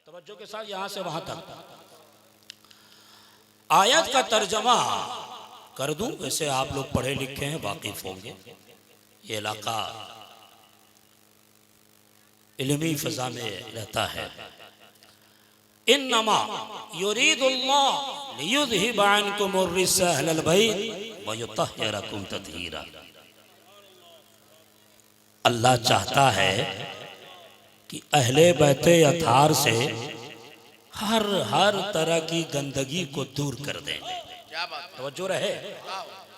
तवज्जो के साथ यहां से वहां तक आयत का तर्जमा कर दूं। वैसे आप लोग पढ़े लिखे हैं, वाकिफ होंगे। ये इलाका इल्मी फजा में रहता है। इन्नमा युरीदुल्लाह लियुज़हिब अन्कुमुर रिज्स अहलल बैत व युतहिरकुम तत्हीरा। अल्लाह चाहता है कि अहले बैते अतार से हर तरह की गंदगी को दूर कर दें। तवज्जो रहे,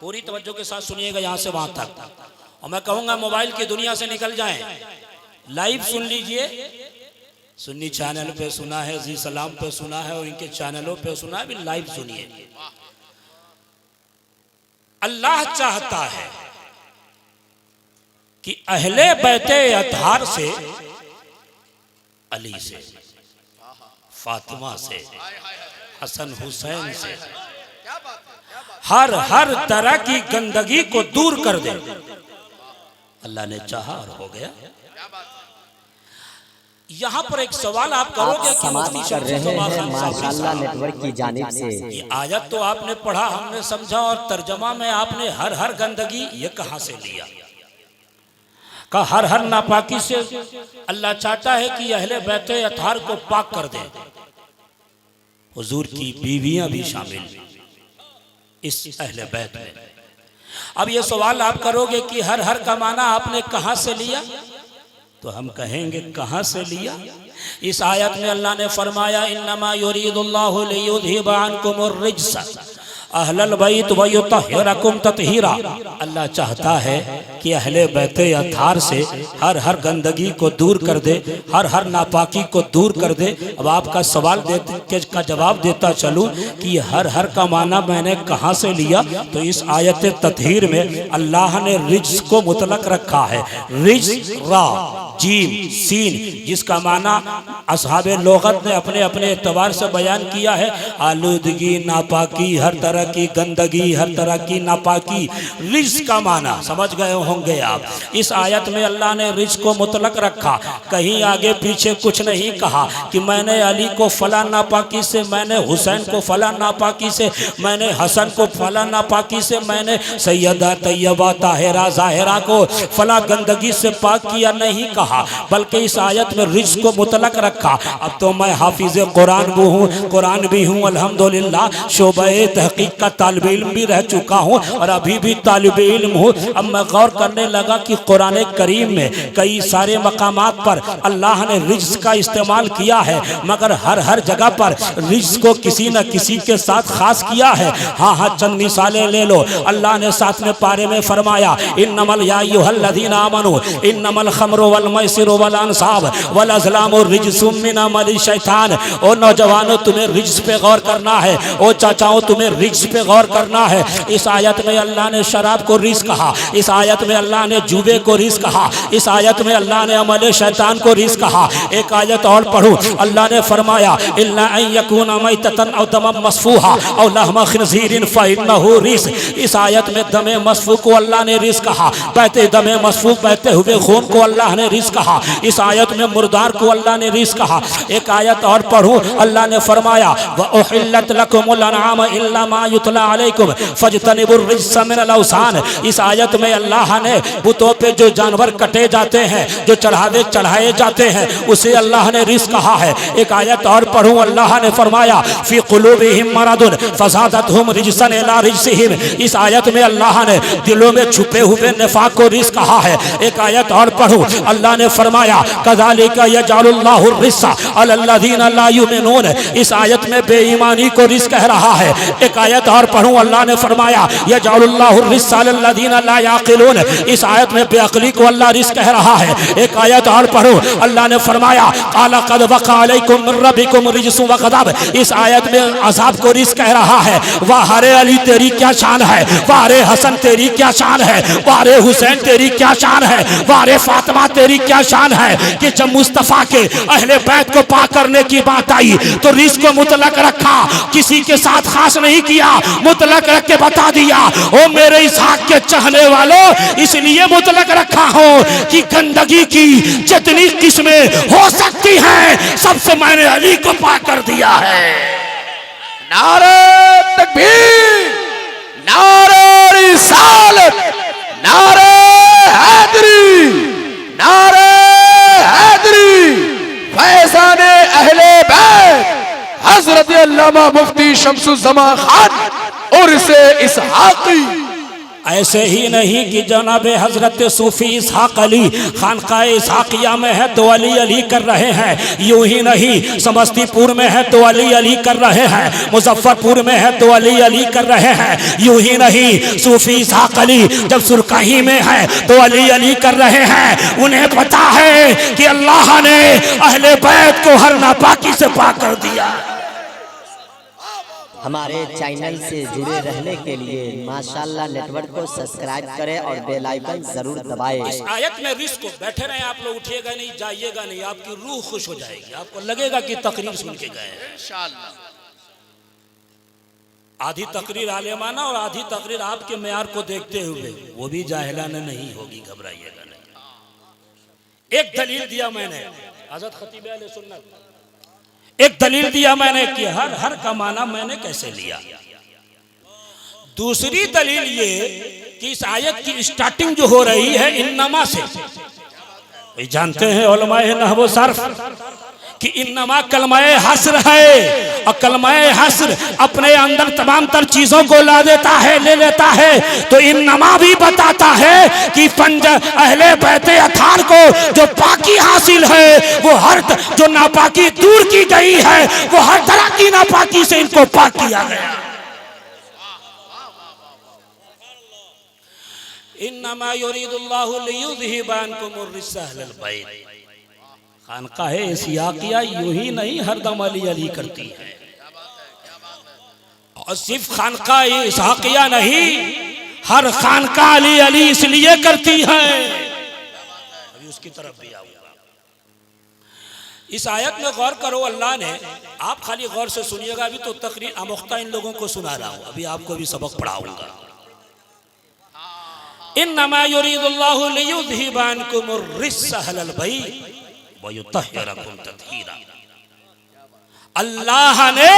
पूरी तवज्जो के साथ सुनिएगा यहां से वहां तक। और मैं कहूंगा मोबाइल की दुनिया से निकल जाएं, लाइव सुन लीजिए। सुन्नी चैनल पे सुना है, जी सलाम पे सुना है और इनके चैनलों पे सुना है, भी लाइव सुनिए। अल्लाह चाहता है कि अहले बैते अतार से, अली से, फातिमा से, हसन हुसैन से हर तरह की गंदगी को दूर कर दे। अल्लाह ने चाहा और हो गया। यहाँ पर एक सवाल आप करोगे कि समाप्त कर रहे हैं माशाअल्लाह नेटवर्क की जानिब से। ये आयत तो आपने पढ़ा, हमने समझा और तर्जमा में आपने हर गंदगी ये कहां से लिया? का हर नापाकी से अल्लाह चाहता है कि अहले बैते अतार को पाक कर दे। हुजूर की बीवियां भी शामिल इस अहले बैत में। अब ये सवाल आप करोगे कि हर का माना आपने कहां से लिया? तो हम कहेंगे कहां से लिया? इस आयत में अल्लाह ने फरमाया इन्नमा युरीदुल्लाहु लियुज़हिब अन्कुमुर रिज्स अहलल बैत व युतहिरकुम तत्हीरा। अल्लाह चाहता है कि अहले बैते अतार से हर गंदगी को दूर कर दे, हर नापाकी को दूर कर दे। अब आपका सवाल का जवाब देता चलूं कि हर का माना मैंने कहां से लिया? तो इस आयत तत्हीर में अल्लाह ने रिज्स को मुतलक रखा है। रिज्स रा जीम सीन, जिसका माना असहाबे लोगत ने अपने अपने एतबार से बयान किया है। आलूदगी, नापाकी, हर तरह की गंदगी, हर तरह की नापाकी। रिज्स का माना समझ गए होंगे आप। इस आयत में अल्लाह ने रिज्स को मुतलक रखा, कहीं आगे पीछे कुछ नहीं कहा कि मैंने अली को फला नापाकी से, मैंने हुसैन को फला नापाकी से, मैंने हसन को फला नापाकी से, मैंने सैयदा तैयबा ताहिरा ज़ाहिरा को फला गंदगी से पाक किया, नहीं कहा। बल्कि इस आयत में रिज्स को मुतलक रखा। अब तो मैं हाफिज कुरान भी हूँ अल्हम्दुलिल्लाह, शोबे तहकीक का तालिब इल्म भी रह चुका हूँ और अभी भी तालिब इल्म हूँ। अब मैं गौर करने लगा कि कुरान करीम में कई सारे मकामात पर अल्लाह ने रिज्स का इस्तेमाल किया है, मगर हर जगह पर रिज्स को किसी न किसी के साथ खास किया है। हाँ, चंद मिसालें ले लो। अल्लाह ने 7वें पारे में फरमाया इन्नमल या अय्युहल्लज़ीना आमनू इन्नमल खम्रु वल मैसिरु वल अंसाब वल अज़लामु रिज्सुम मिन अमलि शैतान। ओ नौजवानों, तुम्हें रिज्स पे गौर करना है। ओ चाचाओं, तुम्हें रिज्स पे गौर करना है। इस आयत में अल्लाह ने शराब को रिज्स कहा, इस आयत में अल्लाह ने जुए को रिज्स कहा, इस आयत में अल्लाह ने अमल शैतान को रिज्स कहा। एक आयत और पढ़ो, अल्लाह ने फरमाया इल्ला अन यकूना मैततन औ दमम मसफूहा औ लहम खिंज़ीरिन फइन्नहु रिज्स। इस आयत में दमे मसफू को अल्लाह ने रिज्स कहा, बहते दमे मसफू बहते हुए खून को अल्लाह ने रिज्स कहा। इस आयत में मुर्दार को अल्लाह ने रिज्स कहा। एक आयत और पढ़ो, अल्लाह ने फरमाया व उहिल्लत लकुमुल अनआम इल्ला मा युतला अलैकुम फज्तनिबुर रिज्स मिनल औसान। इस आयत में अल्लाह ने बुतों पे जो जानवर कटे जाते हैं, जो चढ़ाए जाते हैं, उसे अल्लाह ने रिज्स कहा है। एक आयत और पढ़ूं, अल्लाह ने फरमाया फी कुलूबिहिम मरदुन फज़ादतहुम रिज्सन इला रिज्सिहिम। इस आयत में अल्लाह ने दिलों में छुपे हुए निफाक को रिज्स कहा है। एक आयत और पढ़ूं, अल्लाह ने फरमाया कज़ालिका यजअलुल्लाहु रिज्सा अलल्लज़ीना ला युमिनून। इस आयत में बेईमानी को रिज्स कह रहा है। एक आयत और पढ़ूं, अल्लाह ने फरमाया यजअलुल्लाहु रिज्सा अलल्लज़ीना ला याक़िलून। इस आयत में बेअक्ली को अल्लाह रिज्स कह रहा है। एक आयत और पढ़ो, अल्लाह ने फरमाया क़ाल क़द वक़अ अलैकुम मिन रब्बिकुम रिज्सुन व ग़ज़ब। इस आयत में अज़ाब को रिज्स कह रहा है। वाह रे अली तेरी क्या शान है, वाह रे हसन तेरी क्या शान है, वाह रे हुसैन तेरी क्या शान है, वाह रे फातिमा तेरी क्या शान है कि जब मुस्तफा के अहले बैत को पाक करने की बात आई तो रिस्क को मुतलक रखा, किसी के साथ खास नहीं किया, मुतलक रख के बता दिया ओ मेरे इसहाक के चाहने वालों, इसलिए मुतलक रखा हो कि गंदगी की जितनी किस्में हो सकती हैं सबसे मैंने अली को पाक कर दिया है। नारे तकबीर, नारे रिसालत, नारे हैदरी, नारे हैदरी, फैज़ाने अहले बैत हजरत अल्लामा मुफ्ती शम्सुज़्ज़मा खान और से इसहाक़ी। ऐसे ही नहीं कि जनाब हजरत सूफी इसहाक अली खानकाह इसहाकिया में है तो अली अली कर रहे हैं, यूं ही नहीं समस्तीपुर में है तो अली अली कर रहे हैं, मुजफ्फरपुर में है तो अली अली कर रहे हैं, यूं ही नहीं सूफी इसहाक अली जब सुरकाही में है तो अली अली कर रहे हैं। उन्हें पता है कि अल्लाह ने अहले बैत को हर नापाकी से पाक कर दिया। हमारे चैनल से जुड़े रहने के लिए माशाल्लाह नेटवर्क को सब्सक्राइब करें और बेल आइकन जरूर दबाएं। इस आयत में रिस्क को बैठे रहे आप लोग, उठिएगा नहीं, जाइएगा नहीं, आपकी रूह खुश हो जाएगी, आपको लगेगा कि तकरीर सुन के गए हैं। आधी तकरीर आलिमाना और आधी तकरीर आपके मेयार को देखते हुए, वो भी जाहिलाना नहीं होगी, घबराइएगा नहीं। एक दलील दिया मैंने, हज़रत खतीब अहले सुन्नत, एक दलील दिया मैंने कि हर हर का माना मैंने कैसे लिया। दूसरी दलील ये कि इस आयत की स्टार्टिंग जो हो रही है इन्नमा से, जानते हैं उलमाए नहव व सर्फ कि इन्नमा कलमाए हस्र है और कलमाए हस्र अपने अंदर तमाम तर चीजों को ला देता है, ले लेता है। तो इन्नमा भी बताता है कि पंज अहले बैते अथार को जो पाकी हासिल है वो हर जो नापाकी दूर की गई है वो हर तरह की नापाकी से इनको पाक किया गया। इन्नमा युरीदुल्लाहु लियुज़हिबा अन्कुमुर रिज्सा अहलल बैत। खानकाह इसहाकिया यूं ही नहीं हरदम अली अली करती है, और सिर्फ खानकाह इसहाकिया नहीं, हर खानकाह अली अली इसलिए करती है। अभी उसकी तरफ भी आऊंगा। इस आयत में गौर करो, अल्लाह ने, आप खाली गौर से सुनिएगा, अभी तो तकरीर आमुख्ता इन लोगों को सुना रहा हूं, अभी आपको भी सबक पढ़ाऊंगा। इन्नमा युरीदुल्लाहु लियुज़हिबा अन्कुमुर रिज्सा अहलल बैत व युतहिरकुम तत्हीरा। अल्लाह ने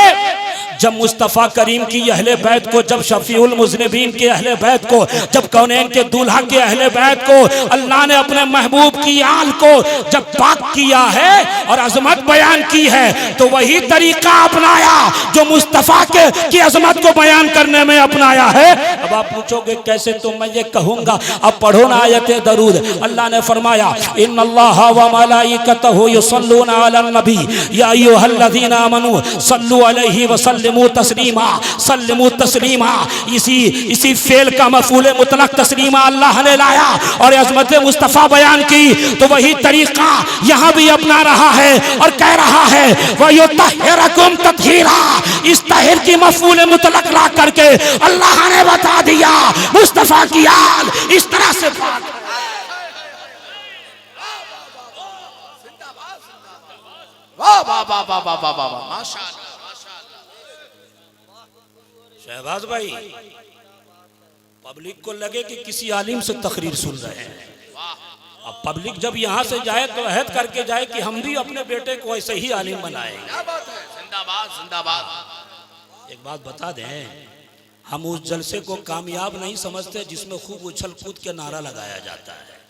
जब मुस्तफ़ा करीम की अहले बैत को, जब शफीउल मुज़निबीन के अहले बैत को, जब कौनैन के दूल्हा के अहले बैत को अल्लाह ने अपने महबूब की आल को जब पाक किया है और अजमत बयान की है तो वही तरीका अपनाया जो मुस्तफ़ा की अजमत को बयान करने में अपनाया है। अब आप पूछोगे कैसे, तो मैं ये कहूँगा, अब पढ़ो ना आयत दरूद। अल्लाह ने फरमाया इन्नल्लाह व मलाइकतहु युसल्लूना अलन नबी या अय्युहल्लज़ीना आमनू सल्लु अलैहि व सल्लिमू तस्लीमा, सल्लिमू तस्लीमा। इसी फेल का मफूल मुतलक तस्लीमा अल्लाह ने लाया और अज़मत मुस्तफ़ा बयान की, तो वही तरीका यहाँ भी अपना रहा है और कह रहा है व युतहिरकुम तत्हीरा। इस तहर की मफूल मुतलक ला करके अल्लाह ने बता दिया मुस्तफ़ा की आल इस तरह से पाक। वाह वाह वाह वाह वाह वाह वाह, माशाअल्लाह माशाअल्लाह। शहबाज भाई, पब्लिक को लगे कि किसी आलिम से तकरीर सुन रहे हैं। अब पब्लिक जब यहाँ से जाए तो अहद करके जाए कि हम भी अपने बेटे को ऐसे ही आलिम बनाएंगे। क्या बात है, जिंदाबाद जिंदाबाद। एक बात बता दें, हम उस जलसे को कामयाब नहीं समझते जिसमें खूब उछल कूद के नारा लगाया जाता है।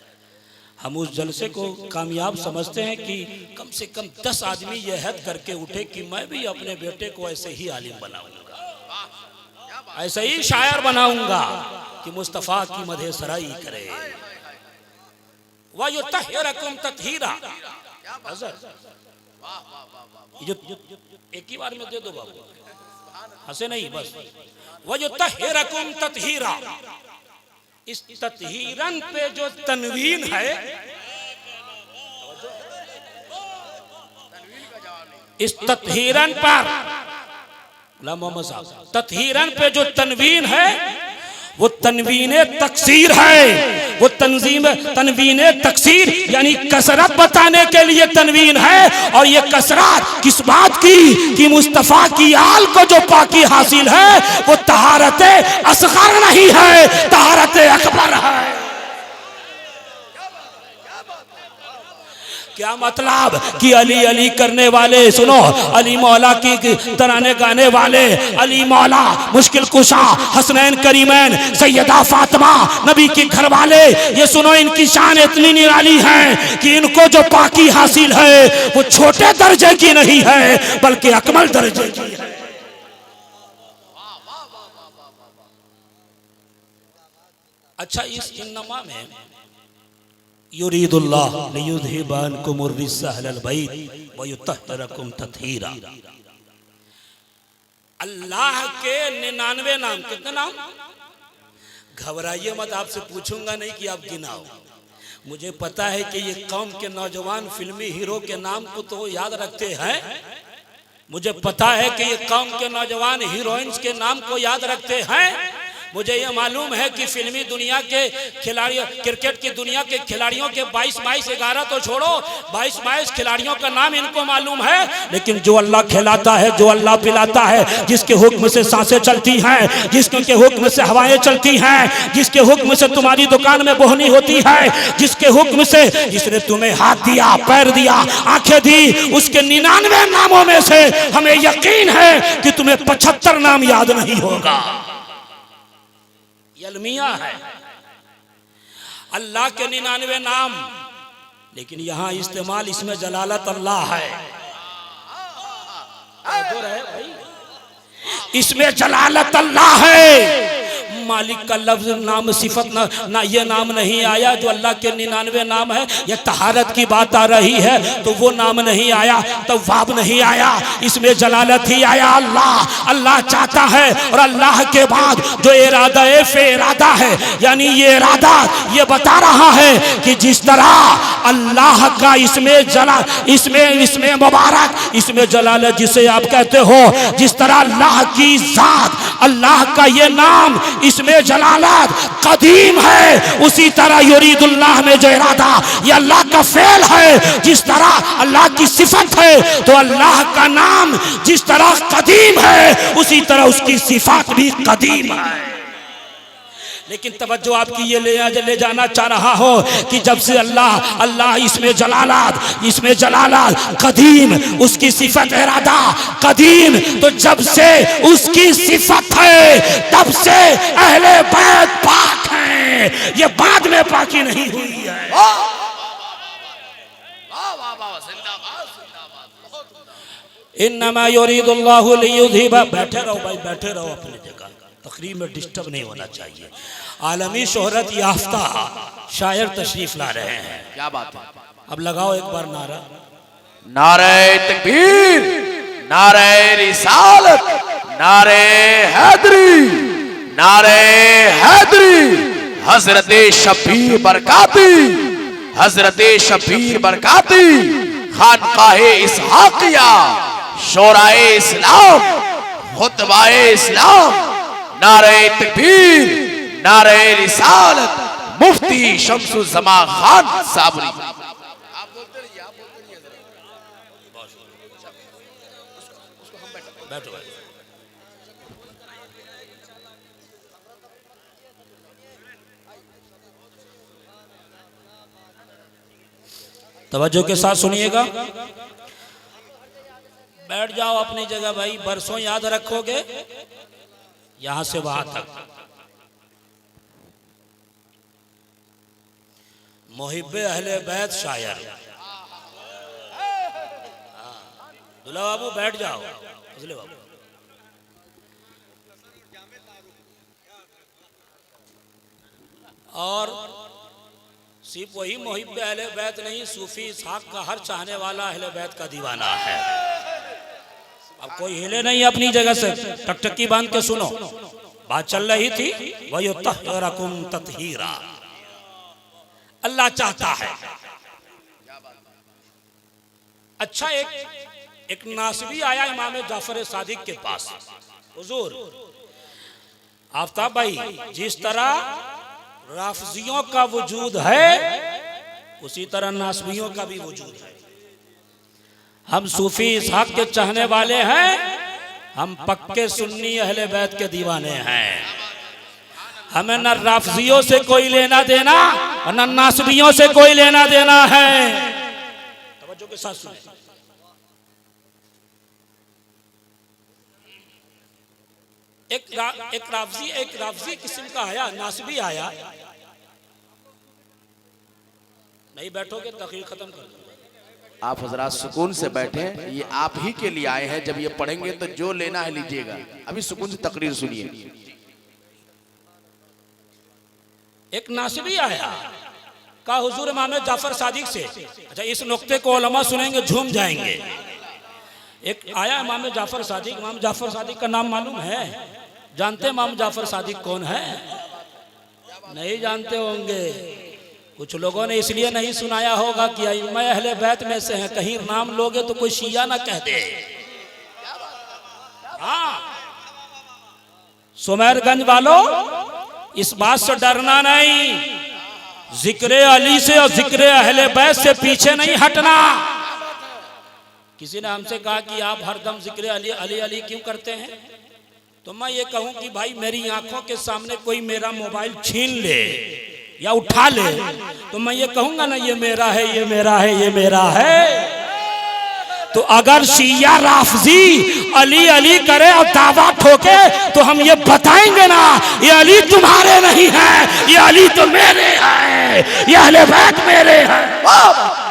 हम उस जलसे को कामयाब समझते हैं कि कम से कम 10 आदमी यह हद करके उठे कि मैं भी अपने बेटे को ऐसे ही आलिम बनाऊंगा, ऐसे ही शायर बनाऊंगा कि मुस्तफ़ा की मदह सराई करे। वयुतहिरकुम तत्हीरा। एक ही बार में दे दो बाबू, हंसे नहीं बस। वयुतहिरकुम तत्हीरा। इस तत्हीरन पे जो तनवीन है, इस तत्हीरन पर मोहम्मद साहब, तत्हीरन पे जो तनवीन है वो तनवीने तकसीर है, वो तनवीन तकसीर यानी कसरत बताने के लिए तनवीन है। और ये कसरत किस बात की कि मुस्तफ़ा की आल को जो पाकी हासिल है वो तहारत असगर नहीं है, तहारत अकबर है। क्या मतलब कि अली अली करने वाले, सुनो, अली मौला की तराने गाने वाले, अली मौला, मुश्किल कुशा, हसनैन करीमैन, सैयदा फातिमा, नबी के घर वाले, ये सुनो इनकी शान इतनी निराली है कि इनको जो पाकी हासिल है वो छोटे दर्जे की नहीं है बल्कि अकमल दर्जे की है। अच्छा, इस इन्नमा में युरीदुल्लाह लियुज़हिबा अन्कुमुर रिज्सा अहलल बैत व युतह्हिरकुम तत्हीरा। अल्लाह के 99 नाम, कितने नाम? घबराइए मत, आपसे पूछूंगा नहीं कि आप गिनाओ। मुझे पता है कि ये कौम के नौजवान फिल्मी हीरो के नाम को तो याद रखते हैं, मुझे पता है कि ये कौम के नौजवान हीरोइंस के नाम को याद रखते हैं। मुझे यह मालूम है कि फिल्मी दुनिया के खिलाड़ियों, क्रिकेट की दुनिया के खिलाड़ियों के 22 11 तो छोड़ो, 22 खिलाड़ियों का नाम इनको मालूम है। लेकिन जो अल्लाह खिलाता है, जो अल्लाह पिलाता है, जिसके हुक्म से सांसें चलती हैं, जिसके हुक्म से हवाएं चलती हैं, जिसके हुक्म से तुम्हारी दुकान में बोहनी होती है, जिसके हुक्म से, जिसने तुम्हें हाथ दिया, पैर दिया, आंखें दी, उसके 99 नामों में से हमें यकीन है कि तुम्हें 75 नाम याद नहीं होगा। अलमिया है अल्लाह के 99 नाम, लेकिन यहां इस्तेमाल इसमें जलालत अल्लाह है। इसमें जलालत अल्लाह है। मालिक का लफ्ज नाम सिफत ना ये नाम नहीं आया जो अल्लाह के 99 नाम है। ये तहारत की बात आ रही है तो वो नाम नहीं आया, तव्वाब नहीं आया, इसमें जलालत ही आया। अल्लाह अल्लाह चाहता है और अल्लाह के बाद जो इरादा फे इरादा है, यानी ये इरादा ये बता रहा है कि जिस तरह अल्लाह का इसमें मुबारक, इसमें जलालत जिसे आप कहते हो, जिस तरह अल्लाह की जात, अल्लाह का ये नाम इसमें जलालत कदीम है, उसी तरह युरीदुल्लाह में जो इरादा ये अल्लाह का फेल है। जिस तरह अल्लाह की सिफत है तो अल्लाह का नाम जिस तरह कदीम है उसी तरह उसकी सिफत भी कदीम है। लेकिन तवज्जो आपकी ये ले जाना चाह रहा हो कि जब से अल्लाह इसमें जलालत कदीम, उसकी सिफत इरादा कदीम, तो जब से उसकी सिफत है तब से अहले बैत पाक हैं, ये बाद में पाकी नहीं हुई है। इन्नमा युरीदुल्लाहु लियुज़हिबा, बैठे रहो भाई, बैठे रहो अपनी जगह, तकरीर में डिस्टर्ब नहीं होना चाहिए। आलमी शोहरत याफ्ता शायर तशरीफ ला रहे हैं, क्या बात है। अब लगाओ एक बार नारा, नारे तकबीर, नारे रिसालत, नारे हैदरी, नारे हैदरी, हजरत शबीर बरकाती, हजरत शबीर बरकाती, खानकाहे इसहाकिया, शोराए इस्लाम, खुतबाए इस्लाम, नारे तकबीर, नारे रिसालत, मुफ्ती शम्सुज़्ज़मा खान साबरी। बैठो। तवज्जो के साथ सुनिएगा, बैठ जाओ अपनी जगह भाई, बरसों याद रखोगे यहां से वहां तक। मुहिब्बे अहले बैत शायर, दुल्हा बाबू बैठ जाओ, फजले बाबू। और सिर्फ वही मुहिब्बे अहले बैत नहीं, सूफी इसहाक का हर चाहने वाला अहले बैत का दीवाना है। अब कोई हिले नहीं अपनी जगह से, टकटकी बांध के सुनो, बात चल रही थी वयुतह्हिरकुम तत्हीरा। अल्लाह चाहता है। अच्छा, एक नासबी आया इमाम जाफर सादिक के पास, हुजूर आफ्ताब भाई, जिस तरह राफजियों का वजूद है उसी तरह नासबियों का भी वजूद है। हम सूफी इसहाक के चाहने वाले हैं, हम पक्के सुन्नी अहले बैत के दीवाने हैं। हमें न राफजियों से कोई लेना देना और न नासबियों से कोई लेना देना है। तवज्जो के साथ सुने। एक राफजी किस्म का आया, नासबी आया। नहीं बैठोगे तकरीर खत्म कर दूंगा। आप हजरात सुकून से बैठे, ये आप ही के लिए आए हैं। जब ये पढ़ेंगे तो जो लेना है लीजिएगा। अभी सुकून से तकरीर सुनिए। एक नासबी आया, कहा हुजूर इमाम जाफर सादिक से। अच्छा, इस नुक्ते को उलमा सुनेंगे झूम जाएंगे। एक आया इमाम जाफर सादिक। इमाम जाफर सादिक का नाम मालूम है? जानते इमाम जाफर सादिक कौन है? नहीं जानते होंगे। कुछ लोगों ने इसलिए नहीं सुनाया होगा कि मैं अहले बैत में से हैं, कहीं नाम लोगे तो कोई शिया ना कह दे। हाँ, सुमेरगंज वालों, इस बात से डरना नहीं, जिक्र अली से और जिक्र अहले बैत से पीछे नहीं हटना। किसी ने हमसे कहा कि आप हरदम जिक्र अली अली अली क्यों करते हैं? तो मैं ये कहूं कि भाई मेरी आंखों के सामने कोई मेरा मोबाइल छीन ले या उठा ले तो मैं ये कहूंगा ना ये मेरा है, ये मेरा है, ये मेरा है। तो अगर शिया राफजी अली अली करे और दावा ठोके तो हम ये बताएंगे ना, ये अली तुम्हारे नहीं है, ये अली तो मेरे हैं, ये अहले बैत मेरे हैं।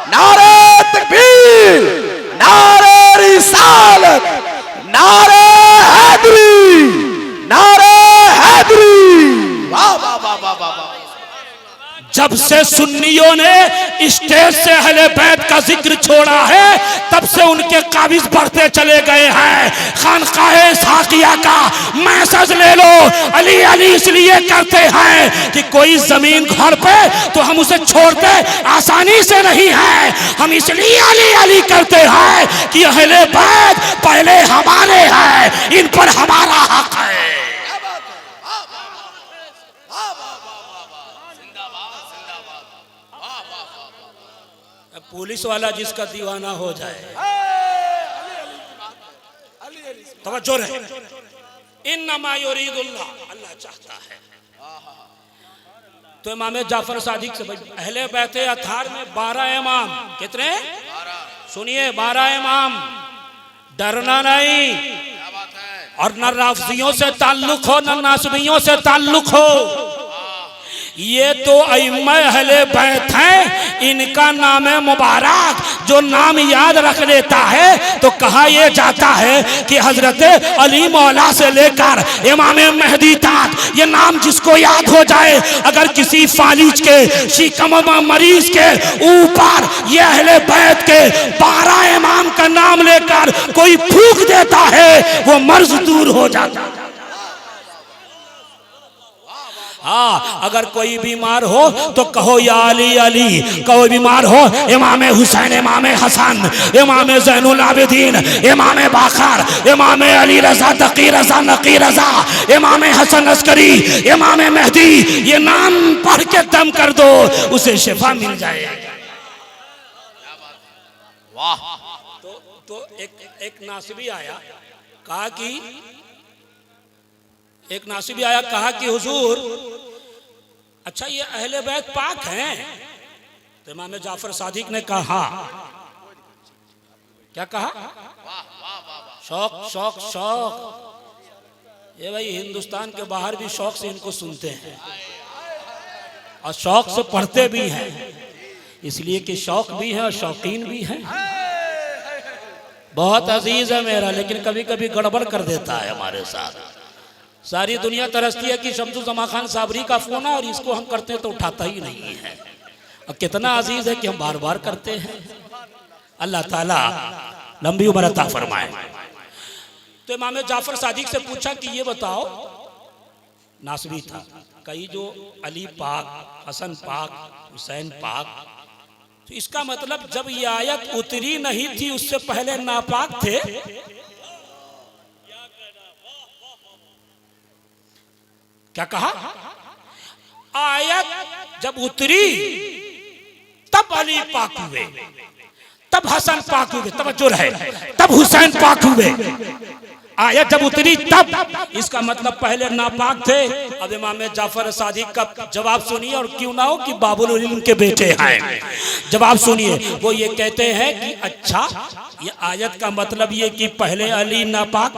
नारे तकबीर, नारे रिसालत, नारे हैदरी, नारे हैदरी। वाह वाह वाह वाह वाह। जब से सुन्नियों ने स्टेज से अहले बैत का जिक्र छोड़ा है तब से उनके काबिज बढ़ते चले गए हैं। खानकाहे साकिया का मैसेज ले लो, अली अली इसलिए करते हैं कि कोई जमीन घर पे तो हम उसे छोड़ते आसानी से नहीं है। हम इसलिए अली अली करते हैं कि अहले बैत पहले हमारे हैं, इन पर हमारा हक है। पुलिस वाला जिसका दीवाना हो जाए, तवज्जो रहे। इन्नमा युरीदुल्लाह, अल्लाह चाहता है। तो इमाम जाफर सादिक से अहले बैत अथार में 12 इमाम, कितने? सुनिए, 12 इमाम। डरना नहीं, और न राफजियों से ताल्लुक हो न नासबियों से ताल्लुक हो। ये तो अइम्मा अहले बैत हैं, इनका नाम है मुबारक। जो नाम याद रख लेता है तो कहा यह जाता है कि हजरत अली मौला से लेकर इमाम मेहदी तक, ये नाम जिसको याद हो जाए, अगर किसी फालिज के शिकम मरीज के ऊपर ये अहले बैत के 12 इमाम का नाम लेकर कोई फूंक देता है, वो मर्ज दूर हो जाता है। हाँ, अगर कोई बीमार हो तो कहो या अली अली, कोई बीमार हो इमाम हुसैन, इमाम हसन, इमाम ज़ैनुल आबिदीन, इमाम बाकर, इमाम अली रजा, तकी रजा, नकी रजा, इमाम हसन अस्करी, इमाम मेहदी, ये नाम पढ़ के दम कर दो, उसे शिफा मिल जाएगी। वाह। तो एक नासिबी आया, कहा कि एक नासिबी आया, कहा कि हुजूर अच्छा ये अहले बैत पाक हैं? तो इमाम जाफर सादिक ने कहा, क्या कहा? शौक शौक शौक। ये भाई हिंदुस्तान के बाहर भी शौक से इनको सुनते हैं और शौक से पढ़ते भी हैं, इसलिए कि शौक भी है और शौकीन भी है। बहुत अजीज है मेरा, लेकिन कभी कभी गड़बड़ कर देता है हमारे साथ। सारी दुनिया तरसती है कि शम्सुल जमा खान साबरी का फोन है और इसको हम करते हैं तो उठाता ही नहीं है। और कितना अजीज है कि हम बार बार करते हैं। अल्लाह ताला लंबी उम्र अता फरमाए। तो इमाम जाफर सादिक से पूछा कि ये बताओ, नासबी था, कई जो अली पाक, हसन पाक, हुसैन पाक, तो इसका मतलब जब ये आयत उतरी नहीं थी उससे पहले नापाक थे? क्या कहा? आयत जब उतरी तब अली पाक हुए, तब हसन पाक हुए, तवज्जो रहे, तब हुसैन पाक हुए। आयत जब उतरी तब, इसका मतलब पहले नापाक थे। अब इमाम जाफर सादिक का जवाब सुनिए, और क्यों ना हो कि बाबुल उलूम के बेटे हैं, जवाब सुनिए। वो ये कहते हैं कि अच्छा, ये आयत का मतलब ये कि पहले अली नापाक,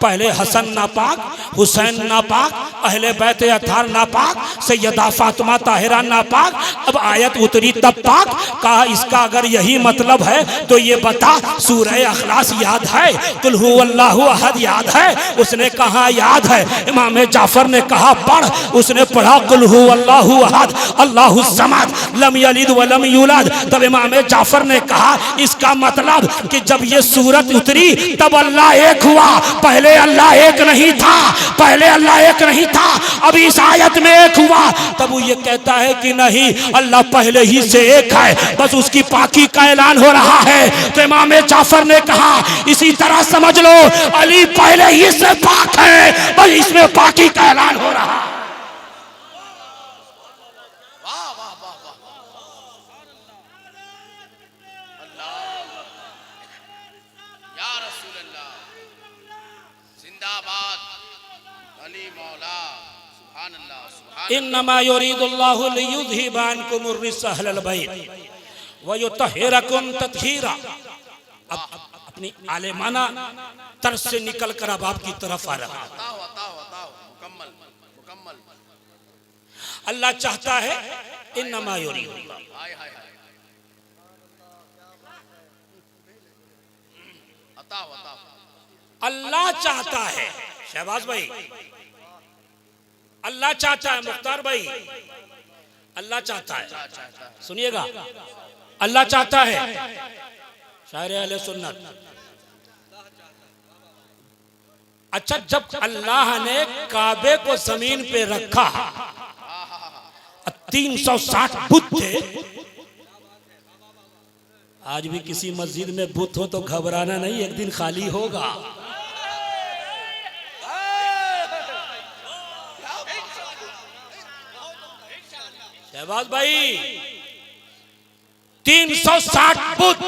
पहले हसन नापाक, हुसैन नापाक, अहले बैत अतार नापाक, सैयदा फातिमा ताहिरा नापाक, अब आयत उतरी तब पाक। कहा इसका अगर यही मतलब है तो ये बता सूरह इखलास याद है, कुल हु अल्लाहु अहद याद है? उसने कहा याद है। इमाम जाफर ने कहा पढ़, उसने पढ़ा कुल हु अल्लाहु अहद अल्लाहु समद लम यलिद व लम यूलद। तब इमाम जाफर ने कहा इसका मतलब कि जब ये सूरत उतरी तब अल्लाह एक हुआ, पहले अल्लाह एक नहीं था, पहले अल्लाह एक नहीं था, अब इस आयत में एक हुआ। तब वो ये कहता है कि नहीं, अल्लाह पहले ही से एक है, बस उसकी पाकी का ऐलान हो रहा है। तो इमाम जाफर ने कहा इसी तरह समझ लो अली पहले ही से पाक है, बस इसमें पाकी का ऐलान हो रहा है। वाह वाह वाह वाह, अल्लाह या रसूल अल्लाह, जिंदाबाद अली मौला, सुभान अल्लाह सुभान इन्नमा युरीदुल्लाहु लियुज़हिबा अन्कुम अर्रिज्सा अहलल बैत व युतहिरकुम तत्हीरा। अब अपनी आलेमाना तर्ज से निकल कर अब आपकी तरफ आ रहा है। मुकम्मल मुकम्मल। अल्लाह चाहता है, इन्नमा युरीदुल्लाह, हाय हाय हाय, अता अल्लाह चाहता है। शहबाज भाई, अल्लाह चाहता है। मुख्तार भाई, अल्लाह चाहता है। सुनिएगा, अल्लाह चाहता है। शायर अहले सुन्नत। अच्छा, जब अल्लाह ने काबे को जमीन पे रखा, 360 बुत थे। आज भी किसी मस्जिद में बुत हो तो घबराना नहीं, एक दिन खाली होगा। शहबाज भाई, 360 बुत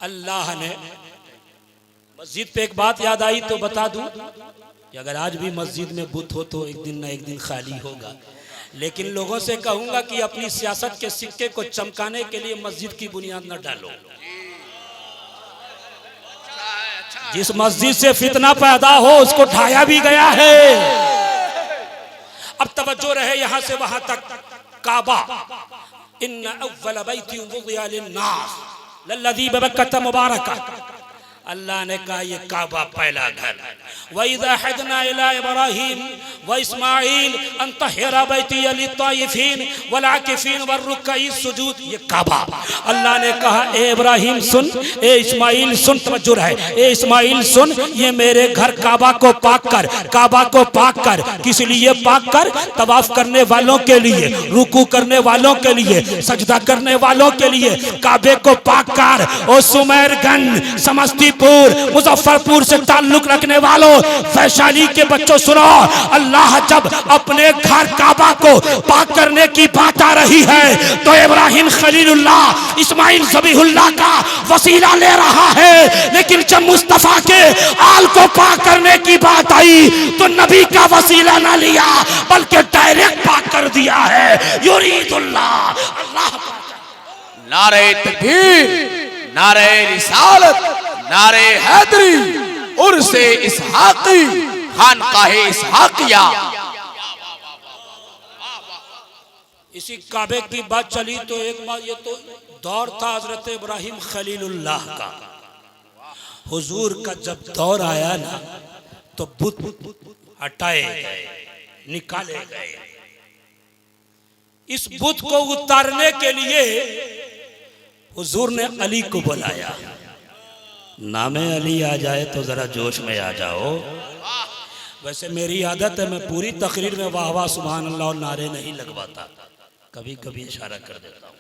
अल्लाह ने। मस्जिद पे एक बात याद आई तो बता दूं कि अगर आज भी मस्जिद में बुत हो तो एक दिन ना एक दिन खाली होगा। लेकिन लोगों से कहूंगा कि अपनी सियासत के सिक्के को चमकाने के लिए मस्जिद की बुनियाद न डालो। जिस मस्जिद से फितना पैदा हो उसको ढाया भी गया है। अब तवज्जो रहे यहां से वहां तक। काबा, इन्ना अव्वल बैतिन वुदिअ लिन्नास लल्लज़ी बबक्कत मुबारका। अल्लाह ने कहा ये काबा पहला घर। वइज़ा हदना इला इब्राहीम व इस्माईल अन तहिरा बैती लित्ताइफीन वल आकिफीन वरुक्कई सुजूद। ये काबा अल्लाह ने कहा ए इब्राहिम सुन, ए इस्माईल सुन, तवज्जो रहे, ए इस्माईल सुन, ये मेरे घर काबा को पाक कर, काबा को पाक कर। किस लिए पाक कर? तवाफ करने वालों के लिए, रुकू करने वालों के लिए, सजदा करने वालों के लिए काबे को पाक कर। ओ सुमेरगंज, समस्तीपुर, मुजफ्फरपुर से ताल्लुक रखने वालों, वैशाली के बच्चों सुनो, अल्लाह जब अपने घर काबा को पाक करने की बात आ रही है तो इब्राहिम खलीलुल्लाह, इस्माइल ज़बीहुल्लाह का वसीला ले रहा है। लेकिन जब मुस्तफा के आल को पाक करने की बात आई तो नबी का वसीला ना लिया बल्कि डायरेक्ट पाक कर दिया है। युरीदुल्लाह, अल्लाह। नारे तकबीर, नारे रिसालत, नारे हैदरी, उर्से इसहाकी, खानकाहे इसहाकिया। इसी काबे की बात चली तो एक बार ये तो दौर था हजरत इब्राहिम खलीलुल्लाह का। हुजूर का जब दौर आया ना तो बुत हटाए गए, निकाले गए। इस बुत को उतारने के लिए हुजूर ने अली को बुलाया। नामे अली आ जाए तो जरा जोश में आ जाओ। वैसे मेरी आदत है, मैं पूरी तकरीर में वाह वाह सुभान अल्लाह और नारे नहीं लगवाता, कभी कभी इशारा कर देता हूं।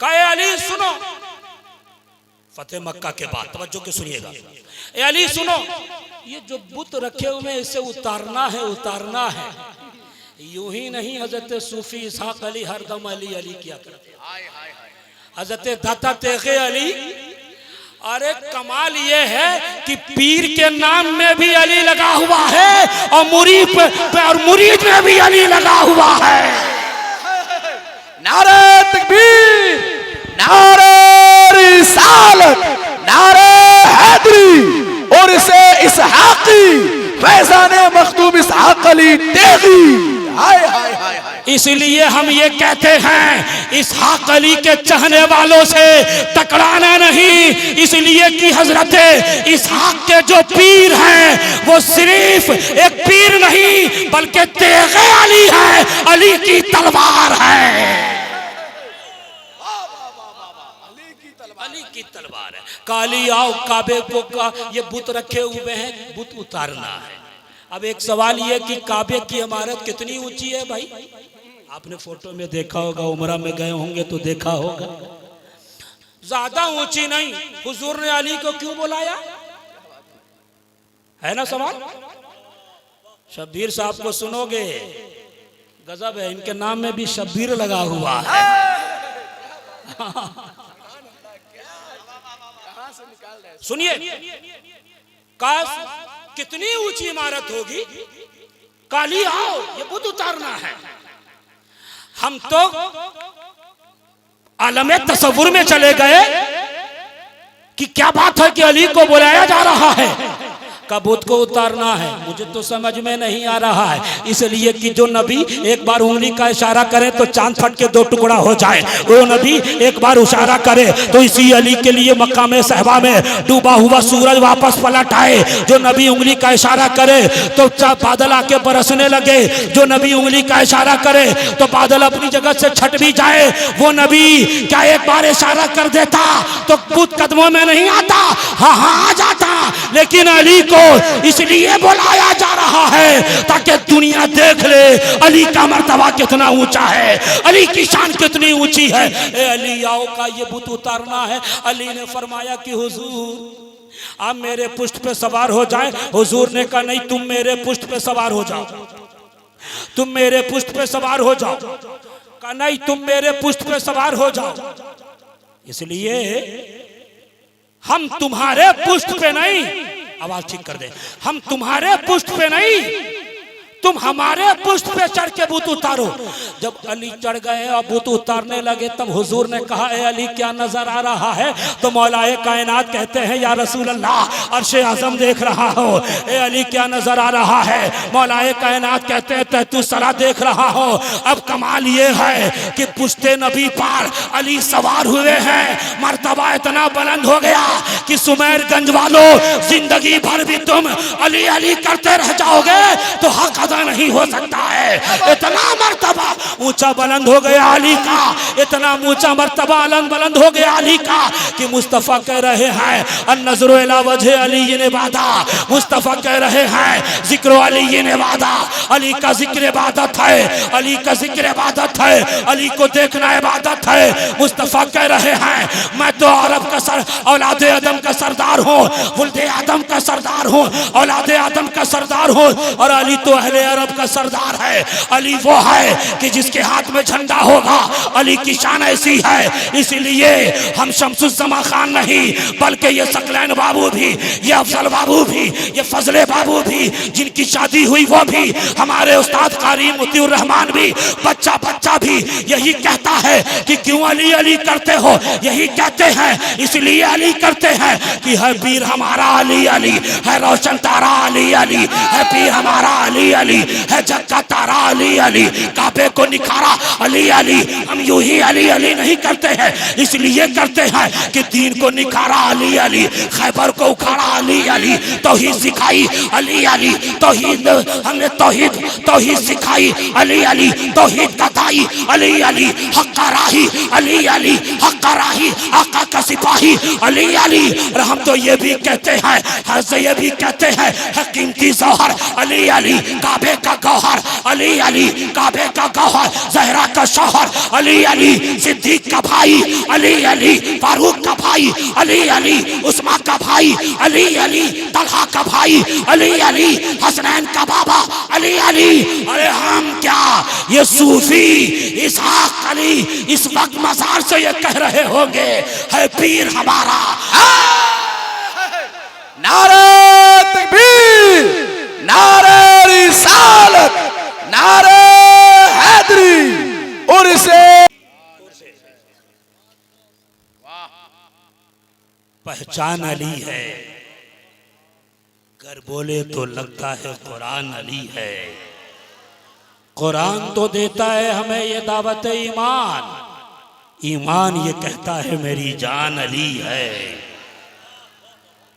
कहे अली सुनो, फतेह मक्का के बाद तवज्जो के सुनिएगा। ए अली सुनो, ये जो बुत रखे हुए हैं इसे उतारना है, उतारना है। यूं ही नहीं, हजरत सूफी इसहाक अली हरदम अली अली किया करते, हजरत दाता तेगे अली। अरे कमाल ये है कि पीर के नाम में भी अली लगा हुआ है और मुरीद में भी अली लगा हुआ है। नारे तकबीर, नारे रिसालत, नारे हैदरी और इसे इसहाकी फैजाने मखदूम इसहाक अली तेगी। हाय हाय हाय हाय। इसलिए हम ये कहते हैं इसहाक अली के चाहने वालों से टकराना नहीं, इसलिए कि हजरत इसहाक के जो पीर हैं वो सिर्फ एक पीर नहीं बल्कि तेगे अली है, अली की तलवार है, अली की तलवार है। काली आओ काबे को का ये बुत रखे हुए हैं, बुत उतारना है। अब एक सवाल ये कि काबे की इमारत कितनी ऊंची है भाई? आपने फोटो में देखा होगा, उमरा में गए होंगे तो देखा होगा, ज्यादा ऊंची नहीं। हुजूर ने अली को क्यों बुलाया है ना सवाल? शब्बीर साहब को सुनोगे, गजब है, इनके नाम में भी शब्बीर लगा हुआ है। सुनिए, काश कितनी ऊंची इमारत होगी, काली आओ ये बुत उतारना है। हम तो आलमे तसव्वुर में चले गए कि क्या बात है कि अली को बुलाया जा रहा है, का बुत को उतारना है। मुझे तो समझ में नहीं आ रहा है, इसलिए कि जो नबी एक बार उंगली का इशारा करे तो चांद फट के दो टुकड़ा हो जाए, वो नबी एक बार इशारा करे तो इसी अली के लिए मक्का में सहबा में डूबा हुआ सूरज वापस पलट आए। जो नबी उंगली का इशारा करे तो बादल आके बरसने लगे, जो नबी उंगली का इशारा करे तो बादल अपनी जगह से छट भी जाए। वो नबी क्या एक बार इशारा कर देता तो बुत कदमों में नहीं आता, हाँ हाँ आ जाता। लेकिन अली को इसलिए बुलाया जा रहा है ताकि दुनिया देख ले अली का मर्तबा कितना ऊंचा है, अली की शान कितनी ऊंची है। ए अली आओ का ये बुत उतारना है। अली ने फरमाया कि हुजूर आप मेरे पुष्ट पे सवार हो जाए। हुजूर ने कहा नहीं, तुम मेरे पुष्ट पे सवार हो जाओ, तुम मेरे पुष्ट पे सवार हो जाओ। कहा नहीं, तुम मेरे पुष्ट पे सवार हो जाओ, इसलिए हम तुम्हारे पुष्ट पे नहीं, आवाज ठीक कर दे, हम तुम्हारे पुष्ट पे नहीं, तुम हमारे पुष्ट पे चढ़ के बुत उतारो। जब अली चढ़ गए और बुत उतारने लगे तब हुजूर ने कहा ए अली क्या नजर आ रहा है? तो मौलाए कायनात कहते हैं या रसूल अल्लाह अर्शे आजम देख रहा हो। ए अली क्या नजर आ रहा है? मौलाए कायनात कहते हैं तू सरा देख रहा हो। अब कमाल ये है कि पुश्ते नबी पार अली सवार हुए हैं, मर्तबा इतना बुलंद हो गया कि सुमेरगंज वालों जिंदगी भर भी तुम अली अली करते रह जाओगे तो हक नहीं हो सकता है। इतना मर्तबा ऊंचा बुलंद हो गया अली का, इतना ऊंचा मर्तबा बुलंद हो गया अली का कि मुस्तफा कह रहे हैं अन्नज़रु इला वजह अली इबादा। मुस्तफा कह रहे हैं जिक्र अली इबादा, अली का जिक्र इबादत है, अली का जिक्र इबादत है, अली को देखना इबादत है। मुस्तफा कह रहे हैं मैं तो अरब का औलादे आदम का सरदार हूँ, वुल्दे आदम का सरदार हूँ, औलादे आदम का सरदार हूँ, और अली तो अहले अरब का सरदार है। अली वो है कि जिसके हाथ में झंडा होगा, अली की शान ऐसी है। इसलिए हम शमसुज़्ज़मा खान नहीं बल्कि ये सकलैन बाबू भी, ये अफजल बाबू भी, ये फजले बाबू भी, जिनकी शादी हुई वो भी, हमारे उस्ताद कारी मुतीउर रहमान भी, बच्चा बच्चा भी यही कहता है कि क्यों अली अली करते हो? यही कहते हैं इसलिए अली करते हैं कि है पीर हमारा अली अली, है रोशन तारा अली अली, है पीर हमारा अली अली, है जग का तारा अली अली, काबे को निखारा अली अली। हम यूं ही अली अली नहीं करते हैं, इसलिए करते हैं कि दीन को निखारा अली अली, खैबर को उखाड़ा अली अली, तौहीद सिखाई अली अली, तौहीद हमने तौहीद तौहीद सिखाई अली अली, तौहीद का दाई अली अली, हक का राही अली अली, हक का राही आका का सिपाही अली अली। और हम तो ये भी कहते हैं, ये भी कहते हैं कीमती जौहर अली अली, काबे का गौहर अली अली, काबे का गौहर, जहरा का शौहर अली अली, सिद्दीक का भाई अली अली, फारूक का भाई अली अली, उस्मान का भाई अली अली, तलहा का भाई अली अली, हसनैन का बाबा अली अली। अरे हम क्या, ये सूफी इसहाक अली इस वक्त मजार से ये कह रहे होंगे है पीर हमारा। नारे तकबीर, नारे रिसालत, नारे हैदरी। और इसे पहचान अली है, कर बोले तो लगता है कुरान अली है। कुरान तो देता है हमें ये दावत ईमान, ईमान ये कहता है मेरी जान अली है।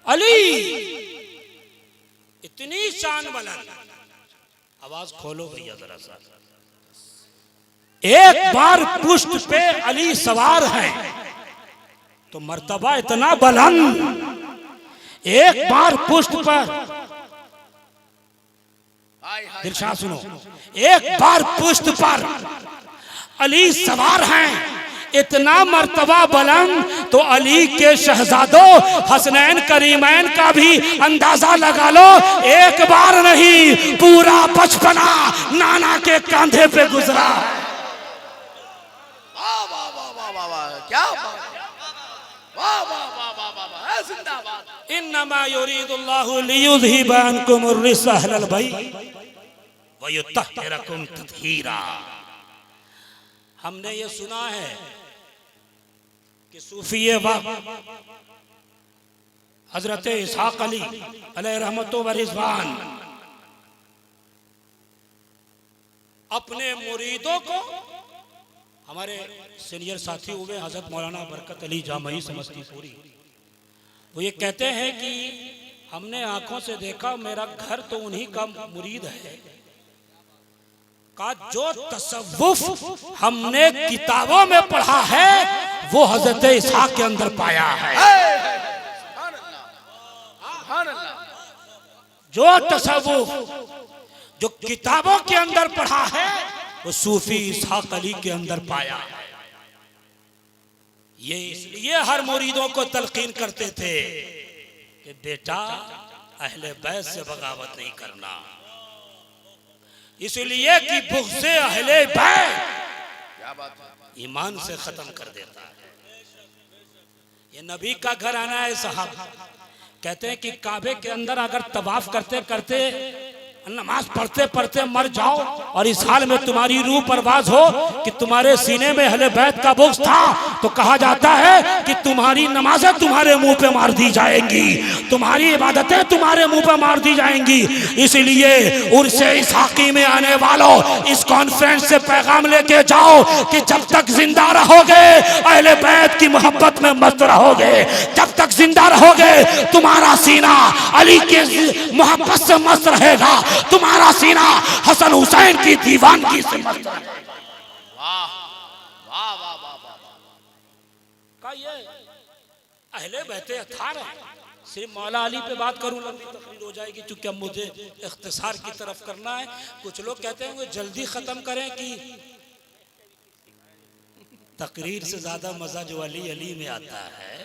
अली इतनी शान बुलंद, आवाज खोलो भैया जरा सा। एक बार पुष्ट पे अली सवार है तो मर्तबा इतना बुलंद, एक बार पुष्ट पर, दिलशाद सुनो, एक बार पुष्ट पर अली सवार हैं, इतना मर्तबा बुलंद तो अली के शहजादों हसनैन करीमैन का भी अंदाजा लगा लो। एक बार नहीं, पूरा बचपना नाना के कंधे पे गुजरा। वाह वाह वाह वाह वाह वाह, क्या बात, वाह वाह वाह वाह वाह वाह, जिंदाबाद। इन्नमा युरीदुल्लाहु लियुज़हिबा अन्कुम अर्रिज्सा अहलल बैत व युत्तहिरकुम तत्हीरा। हमने ये सुना है कि सूफी वक्त हजरत इसहाक अली अलैहि रहमतो व रिज़वान अपने मुरीदों को, हमारे सीनियर साथी हुए हजरत मौलाना बरकत अली जामई समस्तीपुरी, वो ये कहते हैं कि हमने आंखों से देखा, मेरा घर तो उन्हीं का मुरीद है, का जो तसव्वुफ हमने किताबों में पढ़ा है वो हजरत इसहाक के अंदर पाया है। जो तसव्वुफ जो किताबों के अंदर पढ़ा है वो सूफी इसहाक अली के अंदर पाया है। ये इसलिए हर मुरीदों को तलकीन करते थे कि बेटा अहले बैत से बगावत नहीं करना, इसलिए कि बुग़्ज़े अहले बैत ईमान से खत्म कर देता है। ये नबी का घर आना है साहब। कहते हैं कि काबे के अंदर अगर तवाफ करते करते नमाज पढ़ते पढ़ते मर जाओ और इस हाल में तुम्हारी रूह परवाज हो कि तुम्हारे सीने में अहले बैत का बुग़्ज़ था, तो कहा जाता है कि तुम्हारी नमाजें तुम्हारे मुंह पे मार दी जाएंगी, तुम्हारी इबादतें तुम्हारे मुंह पे मार दी जाएंगी। इसलिए उर्से इसहाकी में आने वालों, इस कॉन्फ्रेंस से पैगाम लेके जाओ कि जब तक जिंदा रहोगे अहले बैत की मोहब्बत में मस्त रहोगे, जब तक जिंदा रहोगे तुम्हारा सीना अली के मोहब्बत से मस्त रहेगा, तुम्हारा सीना हसन हुसैन की दीवानगी से मस्त रहेगा। वाह वाह वाह वाह वाह। का ये अहले बैते अथार है। सिर्फ मौला अली पे बात करूं लंबी तकरीर हो जाएगी, चूंकि अब मुझे इख्तिसार की तरफ करना है। कुछ लोग कहते हैं वो जल्दी खत्म करें कि तकरीर से ज्यादा मजा जो अली अली में आता है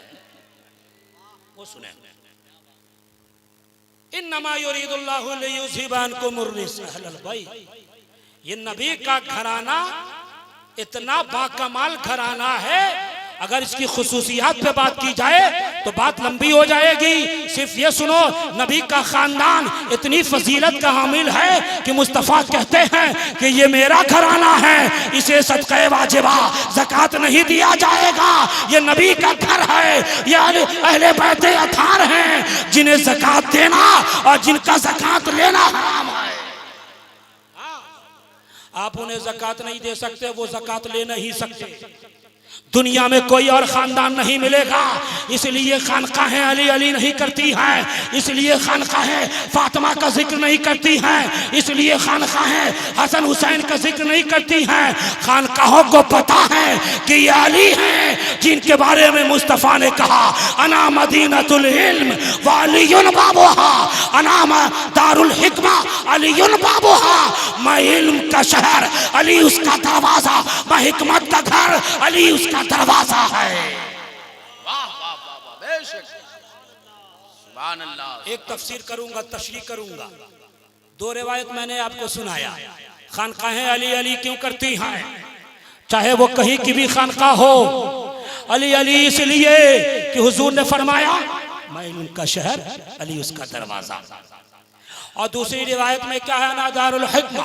वो सुने। इन्नमा युरीदुल्लाहु लियुज़हिबा अन्कुम अर्रिज्सा अहलल बैत, ये नबी का घराना इतना बाकमाल घराना है, अगर इसकी खुसूसियात पे बात की जाए तो बात लंबी हो जाएगी। सिर्फ ये सुनो, नबी का खानदान इतनी फजीलत का हामिल है कि मुस्तफ़ा कहते हैं कि ये मेरा घराना है, इसे सदक़े वाजिबा ज़कात नहीं दिया जाएगा, ये नबी का घर है, ये अहले बैत अथार हैं जिन्हें ज़कात देना और जिनका ज़कात लेना हराम है। आप उन्हें ज़कात नहीं दे सकते, वो ज़कात ले नहीं सकते। दुनिया में कोई और खानदान नहीं मिलेगा, इसलिए खानकाहें अली अली नहीं करती हैं, इसलिए खानकाहें फातिमा का जिक्र नहीं करती हैं, इसलिए खानकाहें हसन हुसैन का जिक्र नहीं करती हैं। खानकाहों को पता है कि ये अली हैं जिनके बारे में मुस्तफ़ा ने कहा अना मदीनतुल इल्म व अलीयुन बाबुहा, अना दारुल हिकमा अलीयुन बाबुहा, मैं इल्म का शहर, अली उसका दरवाजा, मैं हिकमत का घर, अली उसका दरवाजा है। वाह वाह सुभान अल्लाह। एक तफसीर करूंगा, तशरीह करूंगा। दो रिवायत मैंने आपको सुनाया। खानकाहें अली अली क्यों करती हैं, चाहे वो कहीं की भी खानकाह हो। अली अली इसलिए कि हुजूर ने फरमाया मैं उनका शहर, अली उसका दरवाजा। और दूसरी रिवायत में क्या है, नादारुल हिकमा,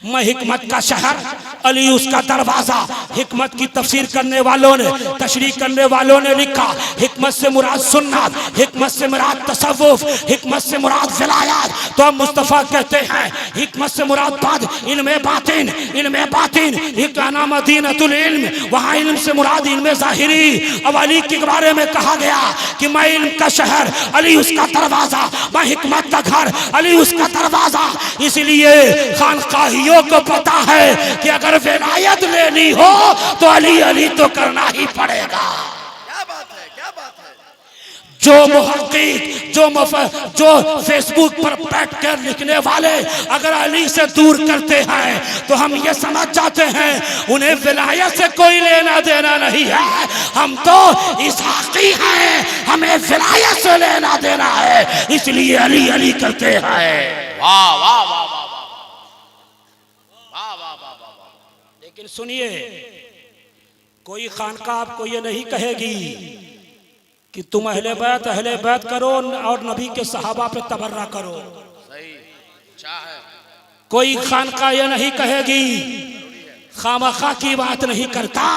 मैं हिकमत का शहर, अली उसका दरवाजा। हिकमत की तफसीर करने वालों ने, तशरीह करने वालों ने लिखा हिकमत से मुराद सुन्नत, हिकमत से मुराद तसव्वुफ, हिकमत से मुराद विलायत। तो हम मुस्तफ़ा कहते हैं हिकमत से मुराद बाद इल्मे बातिन, इल्मे बातिन हिकाना मदीनतुल इल्म, वहाँ इल्म से मुराद इल्मे ज़ाहिरी। अब अली के बारे में कहा गया कि मैं इल्म का शहर, अली उसका दरवाजा, मैं हिकमत का घर, अली उसका दरवाजा। इसलिए खानकाहियों को पता है कि अगर विलायत लेनी हो तो अली अली तो करना ही पड़ेगा। क्या बात है, क्या बात है। जो मुहक्किक, जो फेसबुक पर बैठकर लिखने वाले अगर अली से दूर करते हैं तो हम ये समझ जाते हैं उन्हें विलायत से कोई लेना देना नहीं है। हम तो इसहाक़ी हैं, हमें विलायत से लेना देना है, इसलिए अली अली करते हैं। वाह वाह वाह वाह वाह वाह वाह वाह। लेकिन सुनिए, कोई खानका आपको ये नहीं कहेगी कि तुम अहले बैत करो और नबी के सहाबा पे तबर्रा करो। सही, अच्छा है। कोई खानका ये नहीं कहेगी, खामखा की बात नहीं करता,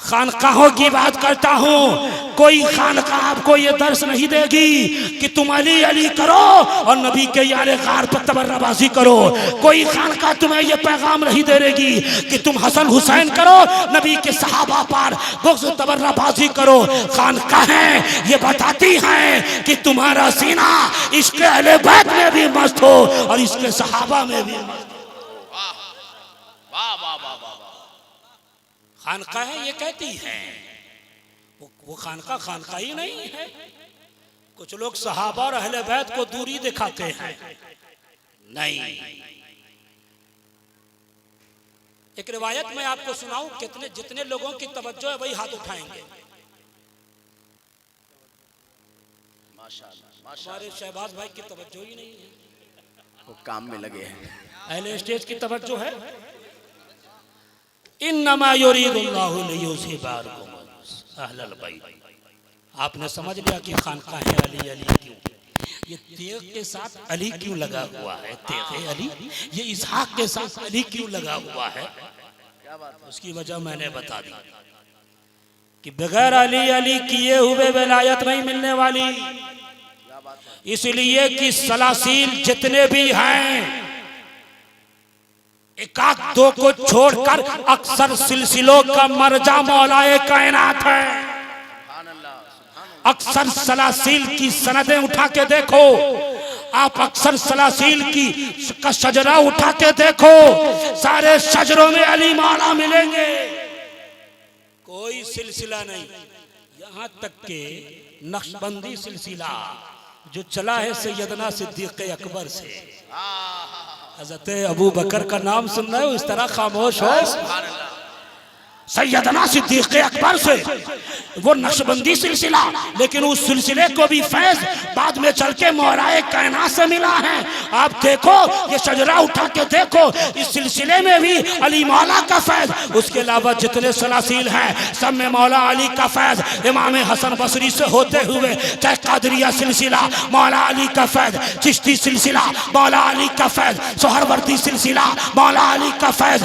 खानकाहों की बात करता हूँ। कोई खानका आपको ये दर्श नहीं देगी कि तुम अली अली करो और नबी के यारे गार पर तबर्राबाजी करो। कोई खानका तुम्हें ये पैगाम नहीं देगी कि तुम हसन हुसैन करो, नबी के सहाबा पर बुग़्ज़ तबर्राबाजी करो। खानकाहें ये बताती हैं कि तुम्हारा सीना इश्क़ अहले बैत में भी मस्त हो और इसके सहाबा में भी मस्त हो। वाह वाह वाह वाह। खानकाहें ये कहती हैं, वो खानका ही नहीं है। कुछ लोग सहाबा और अहले बैत को दूरी दिखाते हैं। नहीं, एक रिवायत में आपको सुनाऊं, कितने जितने लोगों की तवज्जो है वही हाथ उठाएंगे। माशाअल्लाह, हमारे शहबाज भाई की तवज्जो ही नहीं है, वो काम में लगे हैं। अहले स्टेज की तवज्जो है। इन्नमा युरीदुल्लाहु लियुज़हिबा अन्कुम अहलल बैत। आपने समझ लिया कि खानकाहें अली अली क्यों, ये तेग के साथ अली क्यों लगा हुआ है, तेग अली, ये इसहाक के साथ अली क्यों लगा हुआ है। उसकी वजह मैंने बता दी कि बगैर अली अली किए हुए विलायत नहीं मिलने वाली। इसलिए कि सलासील जितने भी हैं, एक आध दो को छोड़कर अक्सर सिलसिलों का मर्जा मौलाए कायनात है। अक्सर सलासील की सनदें उठा के देखो आप, अक्सर सलासील की का शजरा उठा के देखो, सारे शजरों में अली मौला मिलेंगे, कोई सिलसिला नहीं। यहाँ तक के नक्शबंदी सिलसिला जो चला है सैयदना सिद्दीक़ अकबर से, हज़रत अबू बकर का नाम सुन रहे हो, इस तरह खामोश हो। सैयदना सिद्दीक़ अकबर से वो नक्शबंदी सिलसिला, लेकिन उस सिलसिले को भी फैज बाद में चल के मौलाए कायनात से मिला है। आप देखो, ये शजरा उठा के देखो, इस सिलसिले में भी अली मौला का फैज। उसके अलावा जितने सलासील हैं सब में मौला अली का फैज, इमाम हसन बसरी से होते हुए चाहे कादरिया सिलसिला मौला अली का फैज, चिश्ती सिलसिला मौला अली का फैज, सोहरवर्दी सिलसिला मौला अली का फैज,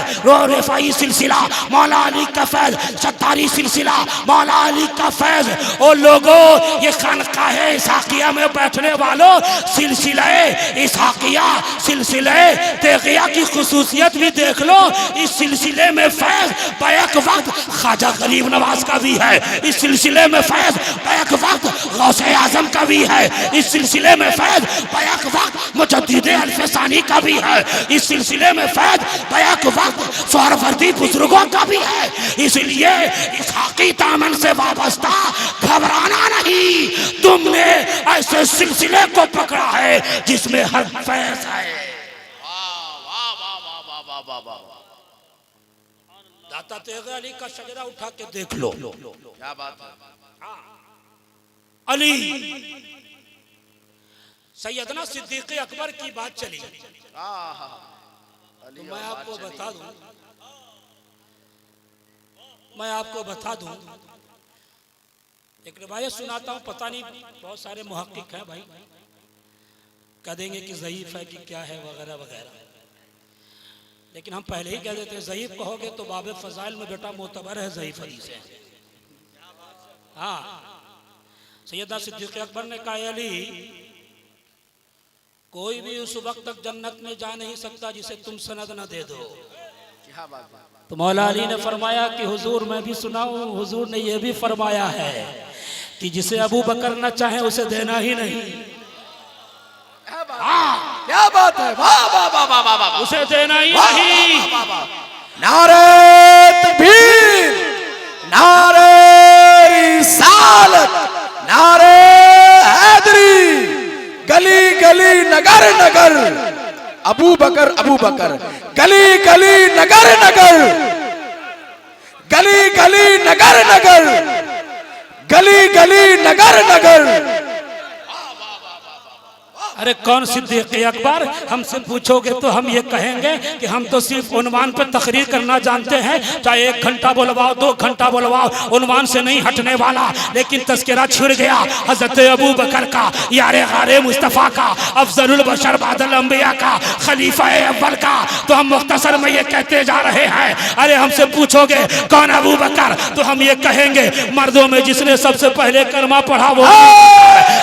रिफाई सिलसिला मौला अली का फैज, सत्तारी सिलसिला मौला अली का फैज। ओ लोगों, ये खानकाहे इसहाकिया में बैठने वालों, सिलसिले इसहाकिया, सिलसिले तेगिया की खुसूसियत भी देख लो। इस सिलसिले में फैज बैक वक्त ख्वाजा गरीब नवाज का भी है, इस सिलसिले में फैज बैक वक्त गौसे आजम का भी है, इस सिलसिले में फैज बैक वक्त मुजद्दिद अल्फसानी का भी है, इस सिलसिले में फैज बैक वक्त सोहरवर्दी बुजुर्गों का भी है। इसलिए इसहाकी दामन से वाबस्ता घबराना नहीं, तुमने ऐसे सिलसिले को पकड़ा है जिसमें हर फैज है। दाता तेग अली का शजरा उठा के देख लो, क्या बात है। अली सैयदना सिद्दीक अकबर की बात चली तो मैं आपको बता दूं एक रिवायत सुनाता हूं। पता नहीं बहुत सारे मुहक्किक हैं भाई, कह देंगे कि ज़ईफ है कि क्या है वगैरह वगैरह, लेकिन हम पहले ही कह देते हैं ज़ईफ कहोगे तो बाब फजाइल में बेटा मोतबर है, ज़ईफ हदीस है। हाँ, सैयदना सिद्दीक अकबर ने कहा अली कोई भी उस वक्त तक जन्नत में जा नहीं सकता जिसे तुम सनद न दे दो। क्या बात है? तो मौला अली ने फरमाया कि हुजूर मैं भी सुनाऊं, हुजूर ने यह भी फरमाया है कि जिसे अबू बकर न चाहे उसे देना ही नहीं। क्या बात है? वाह वाह वाह वाह वाह वाह, उसे देना ही नहीं। नारे तकबीर, नारे रिसालत, नारे हैदरी, गली गली नगर नगर अबू बकर, अबू बकर, गली गली नगर नगर, गली गली नगर नगर, गली गली नगर नगर। अरे कौन सिद्दीक अकबर? हमसे पूछोगे तो हम ये कहेंगे कि हम तो सिर्फ उन्वान पर तकरीर करना जानते हैं, चाहे 1 घंटा बुलवाओ 2 घंटा बुलवाओ, उन्वान से नहीं हटने वाला। लेकिन तस्करा छिड़ गया हजरत अबू बकर का, यारे गारे मुस्तफ़ा का, अफजलुल बशर बादल अंबिया का, खलीफा अव्वल का। तो हम मुख्तसर में ये कहते जा रहे हैं। अरे हमसे पूछोगे कौन अबू बकर, तो हम ये कहेंगे मर्दों में जिसने सबसे पहले कलमा पढ़ा वो,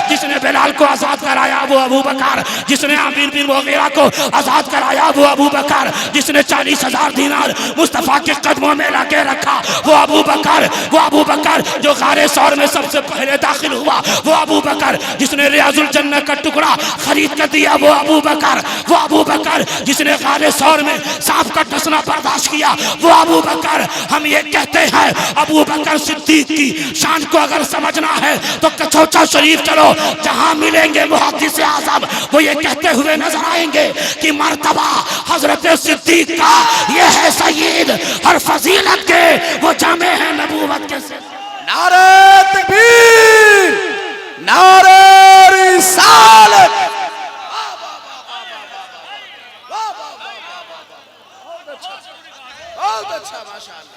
जिसने बिलाल को आजाद कराया वो अबू बकर, जिसने आमिर बिन मुगीरा को आजाद कराया वो अबू बकर, जिसने 40,000 दीनार मुस्तफा के कदमों में लगे रखा वो अबू बकर, वो अबू बकर जो गारे सौर में सबसे पहले दाखिल हुआ वो अबू बकर, जिसने रियाजुल जन्नत का टुकड़ा खरीद कर दिया वो अबू बकर, वो अबू बकर जिसने गारे सौर में सांप का डसना बर्दाश्त किया वो अबू बकर। हम ये कहते हैं अबू बकर सिद्दीक की शान को अगर समझना है तो कचौचा शरीफ चलो, जहां मिलेंगे मुहद्दिस आज़म वो ये कहते हुए नजर आएंगे कि मर्तबा हजरत सिद्दीक का ये है सय्यद, हर फजीलत के वो जामे हैं नबूवत के से। नारे तकबीर, नारे रिसालत, बहुत अच्छा माशाअल्लाह।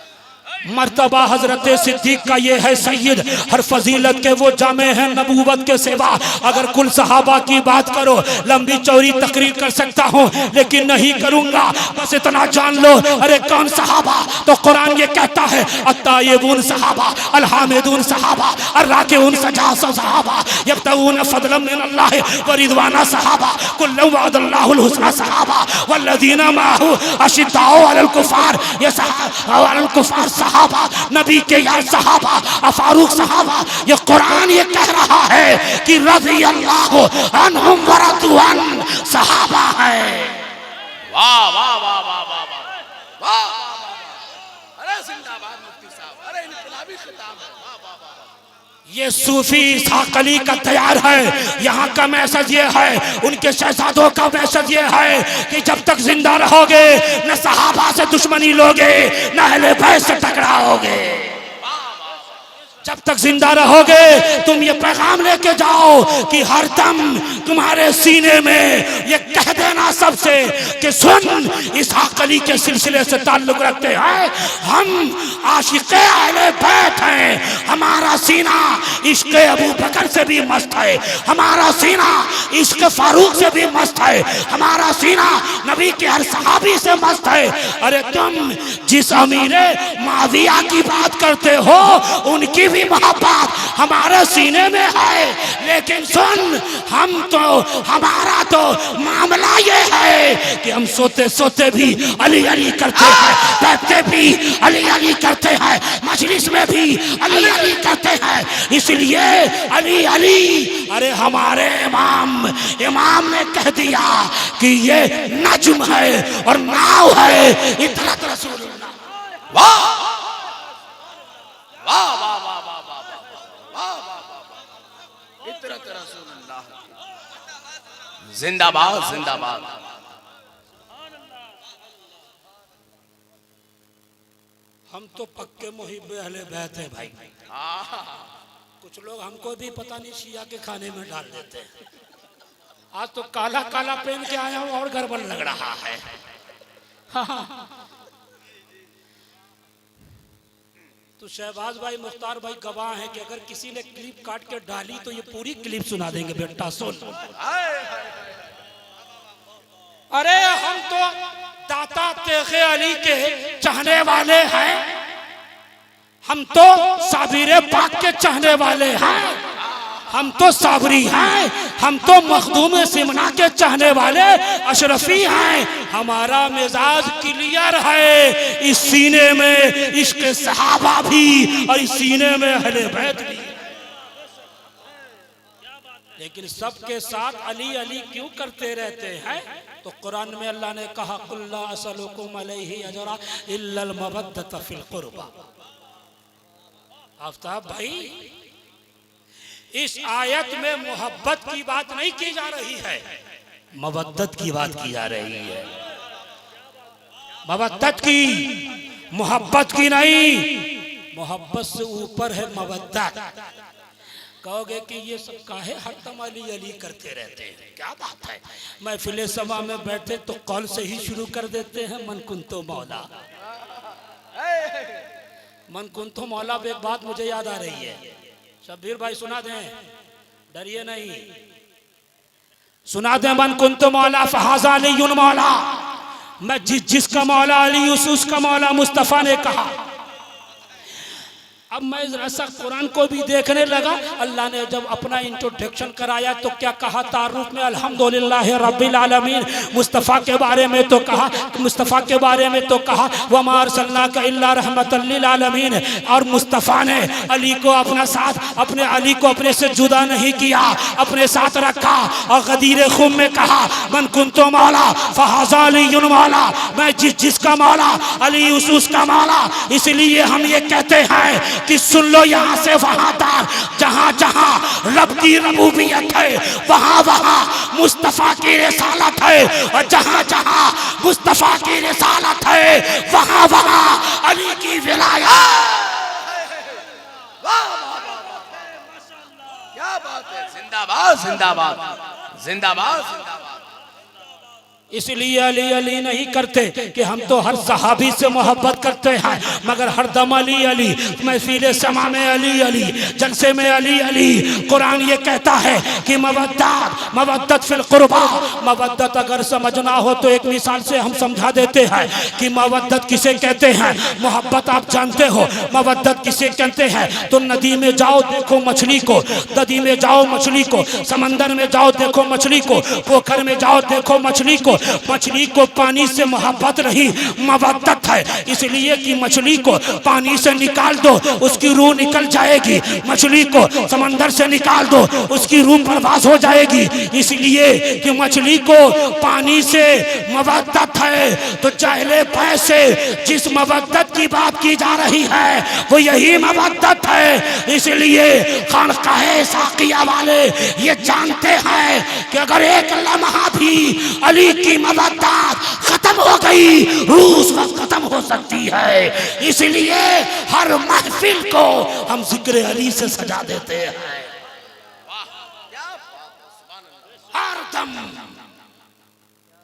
मर्तबा हजरत सिद्दीक का ये है सय्यद, हर फजीलत के वो जामे हैं नबूवत के सेवा। अगर कुल सहाबा की बात करो लंबी चौड़ी तकरीर कर सकता हूँ लेकिन नहीं करूंगा, बस इतना जान लो। अरे कौन सहाबा? तो कुरान ये कहता है अत्तायिबून सहाबा, अलहामिदून सहाबा, अर्राकिऊन सहाबा, यब्तगून फदलन मिनल्लाह व रिदवाना सहाबा, कुल्लु वअदल्लाहुल हुस्ना सहाबा, वल्लज़ीना माहू अशिद्दाउ अलल कुफार, ये अलल कुफार सहाबा, नबी के यार सहाबा, फारूक सहाबा। ये कुरान ये कह रहा है कि रज़ी अल्लाहु अन्हुम व रज़ू अन सहाबा है। वाह वाह वाह वाह वाह वाह, अरे जिंदाबाद मुफ्ती साहब, अरे इनकलाबी खिताब है। वाह वाह वाह। ये सूफी इसहाक अली का तैयार है, यहाँ का मैसेज ये है, उनके शहजादों का मैसेज ये है कि जब तक जिंदा रहोगे न सहाबा से दुश्मनी लोगे न अहले बैत से टकराओगे। जब तक जिंदा रहोगे तुम ये पैगाम लेके जाओ कि हर दम तुम्हारे सीने में ये कह देना सबसे कि सुन इसहाक अली के सिलसिले से ताल्लुक रखते हैं, हम आशिक़े अहले बैत हैं, हमारा सीना इश्क़ अबू बकर से भी मस्त है, हमारा सीना इश्क़ फारूक से भी मस्त है, हमारा सीना नबी के हर सहाबी से मस्त है। अरे तुम जिस अमीरे माविया की बात करते हो उनकी मोहब्बत हमारे सीने में है, लेकिन सुन हम तो हमारा तो मामला ये है कि हम सोते सोते भी अली अली करते हैं, बैठते भी अली अली करते हैं, मजलिस में भी अली अली करते हैं, इसलिए अली अली। अरे हमारे इमाम ने कह दिया कि ये नज्म है और नाव है इतरत रसूलुल्लाह। वाह वाह वाह वाह वाह वाह वाह वाह, इतरत रसूलुल्लाह। जिंदाबाद जिंदाबाद। हम तो पक्के मुहिब्बे अहले बैत हैं भाई, कुछ लोग हमको भी पता नहीं शिया के खाने में डाल देते हैं। आज तो काला काला पहन के आया हूं और गड़बड़ लग रहा है। हाँ। तो शहबाज भाई, मुख्तार भाई गवाह हैं कि अगर किसी ने क्लिप काट के डाली तो ये पूरी क्लिप सुना देंगे। बेटा सुन, अरे हम तो दाता तेगे अली के चाहने वाले हैं, हम तो साबिरे पाक के चाहने वाले हैं, हम तो साबरी हैं, हम तो मखदूम सिमना के चाहने वाले अशरफी हैं। हमारा मिजाज क्लियर है, इस सीने में इश्क सहाबा भी और इस सीने में अहले बैत भी। लेकिन सबके साथ अली अली क्यों करते रहते हैं? तो कुरान में अल्लाह ने कहा, कुल्ला असलुकुम अलैहि अजरा इल्लल मवद्दत फिल कुर्बा। आफ्ताब भाई, इस आयत में मोहब्बत की बात नहीं की जा रही है, मवद्दत की बात की जा रही है। मवद्दत की, मोहब्बत की नहीं। मोहब्बत से ऊपर है मवद्दत। कहोगे कि ये सब काहे हरदम अली अली करते रहते हैं? क्या बात है, महफिल समा में बैठे तो कौल से ही शुरू कर देते हैं, मन कुंतो मौला, मन कुंतो मौला। पे एक बात मुझे याद आ रही है, शब्बीर भाई सुना दें, डरिए नहीं, सुना दें। मन कुंतो मौला फहाजा अलीयुन मौला, मैं जिसका मौला अली उसका मौला मुस्तफा ने कहा। अब मैं जरा सा कुरान को भी देखने लगा। अल्लाह ने जब अपना इंट्रोडक्शन कराया तो क्या कहा? तारुफ में अल्हम्दुलिल्लाह रब्बिल आलमीन। मुस्तफ़ा के बारे में तो कहा, मुस्तफ़ा के बारे में तो कहा वमा अरसलनाका इल्ला रहमतल लिल आलमीन। और मुस्तफ़ा ने अली को अपना साथ, अपने अली को अपने से जुदा नहीं किया, अपने साथ रखा। और गदीर खुम में कहा, मन कुंतो मौला फहाजा अलीयुन मौला, मैं जिसका मौला अली उसका मौला। इसलिए हम ये कहते हैं कि सुन लो यहाँ से वहां तक, जहां जहां रब की रबूबियत है वहां वहां मुस्तफा की रिसालत है, और जहां जहां मुस्तफा की रिसालत है वहां वहां अली की विलायत। क्या बात है, जिंदाबाद जिंदाबाद जिंदाबाद जिंदाबाद। इसलिए अली अली नहीं करते कि हम तो हर सहाबी से मोहब्बत करते हैं, मगर हरदम अली अली, महफिल समा में अली अली, जलसे में अली अली। कुरान ये कहता है कि मवद्दत मवद्दत फिल कुर्बा। मवद्दत अगर समझना हो तो एक मिसाल से हम समझा देते हैं कि मवद्दत किसे कहते हैं। मोहब्बत आप जानते हो, मवद्दत किसे कहते हैं? तो नदी में जाओ देखो मछली को, नदी में जाओ मछली को, समंदर में जाओ देखो मछली को, पोखर में जाओ देखो मछली को। मछली को पानी से मोहब्बत नहीं, मवद्दत है। इसलिए कि मछली को पानी से निकाल दो उसकी रूह निकल जाएगी, मछली को समंदर से निकाल दो उसकी रूह बर्बाद हो जाएगी। इसलिए कि मछली को पानी से मवद्दत है। तो चहले पैसे जिस मवद्दत की बात की जा रही है वो यही मवद्दत है। इसलिए खानकाहे साकिया वाले ये जानते हैं कि अगर एक लम्हा भी अली की मवद्दत खत्म हो गई, रूस खत्म हो सकती है। इसलिए हर महफिल को हम जिक्र अली से सजा देते हैं। हर दम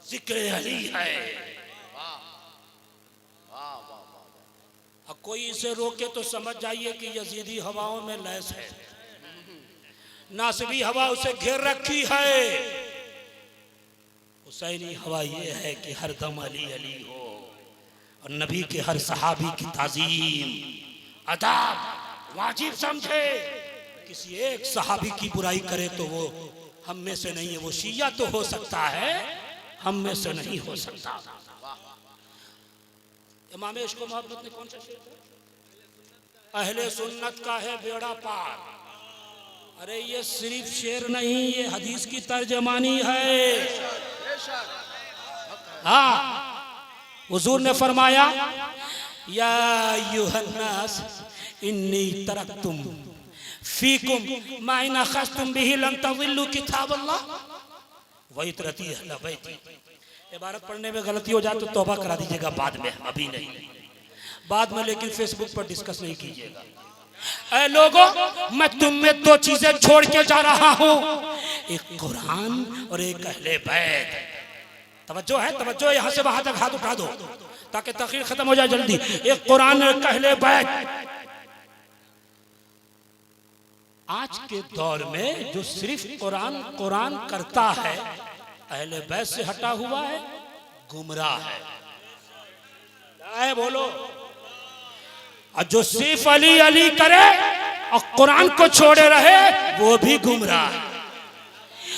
जिक्र अली है। अब कोई इसे रोके तो समझ जाइए कि यजीदी हवाओं में लैस है, नासबी हवा उसे घेर रखी है। हुसैनी हवा ये है कि हर दम अली अली हो, और नबी के हर सहाबी की ताजीम अदब वाजिब समझे। किसी एक सहाबी की बुराई करे तो वो हम में से नहीं है। वो शिया तो हो सकता है, हम में से नहीं हो सकता। इमाम इश्क व मोहब्बत ने कौन सा शेर? अहले सुन्नत का है बेड़ा पार। अरे ये सिर्फ शेर नहीं, ये हदीस की तर्जमानी है। हाँ, हुजूर ने फरमाया, या अय्युहन्नास इन्नी तरक्तुम फीकुम मा इन अखज़्तुम बिही लन तज़िल्लू किताबल्लाह व इतरती अहल बैती। इबारत पढ़ने में गलती हो जाए तो तौबा करा दीजिएगा बाद में, अभी नहीं, बाद में। लेकिन फेसबुक पर डिस्कस नहीं कीजिएगा। ऐ लोगों, मैं तुम में दो चीजें छोड़ के जा रहा हूं, एक कुरान और एक अहले बैत। तवज्जो है, तवज्जो, यहां से वहां तक हाथ उठा दो ताकि तकरीर खत्म हो जाए जल्दी। एक कुरान और एक अहले बैत। आज के दौर में जो सिर्फ कुरान कुरान करता है, अहले बैत से हटा हुआ है, गुमराह है। बोलो। और जो सिर्फ अली अली करे और कुरान को छोड़े रहे, वो भी गुमराह है।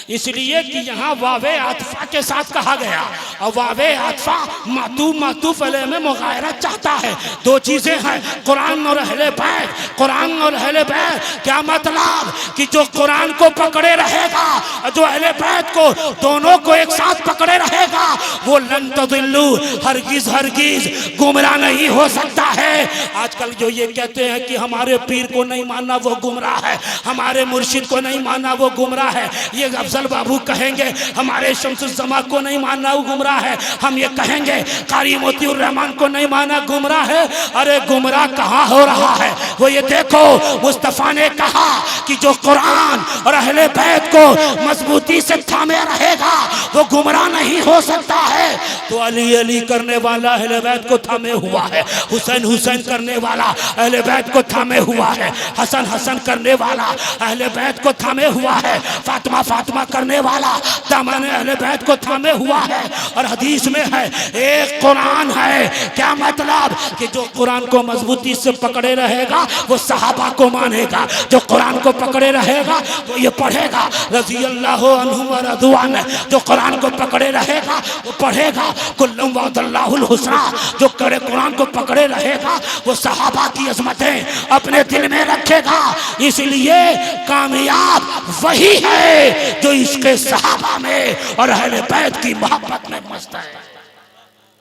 इसलिए कि यहाँ वावे आतफा के साथ कहा गया, और वावे आतफा मातूफ अलैह में मुगायरा चाहता है। दो चीजें हैं, कुरान और अहले बैत। कुरान और अहले बैत क्या मतलब कि जो कुरान को पकड़े रहेगा और जो अहले बैत को, दोनों को एक साथ पकड़े रहेगा, वो लन तदिल्लू, हरगिज हरगिज गुमराह नहीं हो सकता है। आजकल जो ये कहते हैं कि हमारे पीर को नहीं मानना वो गुमराह है, हमारे मुर्शिद को नहीं मानना वो गुमराह है, ये अफजल बाबू कहेंगे हमारे शम्सुज़्ज़मा को नहीं मानना वो गुमराह है, हम ये कहेंगे कारी मोतीउर रहमान को नहीं मानना गुमराह है। अरे गुमराह कहाँ हो रहा है? वो ये देखो, मुस्तफ़ा ने कहा कि जो कुरान और अहले बैत को मजबूती से थामे रहेगा वो गुमराह नहीं हो सकता है। तो अली अली करने वाला अहले बैत को थामे हुआ है, हुसैन हुसैन करने वाला अहले बैत को थामे हुआ है, हसन हसन करने वाला अहले बैत को थामे हुआ है, फातिमा फातिमा करने वाला दामन अहले बैत को थामे हुआ है। और हदीस में है एक कुरान है। क्या मतलब कि जो कुरान को मजबूती से पकड़े रहेगा वो सहाबा को मानेगा, जो कुरान को पकड़े रहेगा वो ये पढ़ेगा रज़ी अल्लाहु अन्हु व रज़वान, जो कुरान को पकड़े रहेगा वो पढ़ेगा कुल्लुम वअदल्लाहुल हुस्ना, जो कुरान को पकड़े रहेगा वो सहाबा की अज़मतें अपने दिल में रखेगा। इसलिए कामयाब वही है जो इसके सहाबा में और अहले बैत की मोहब्बत में मस्त है।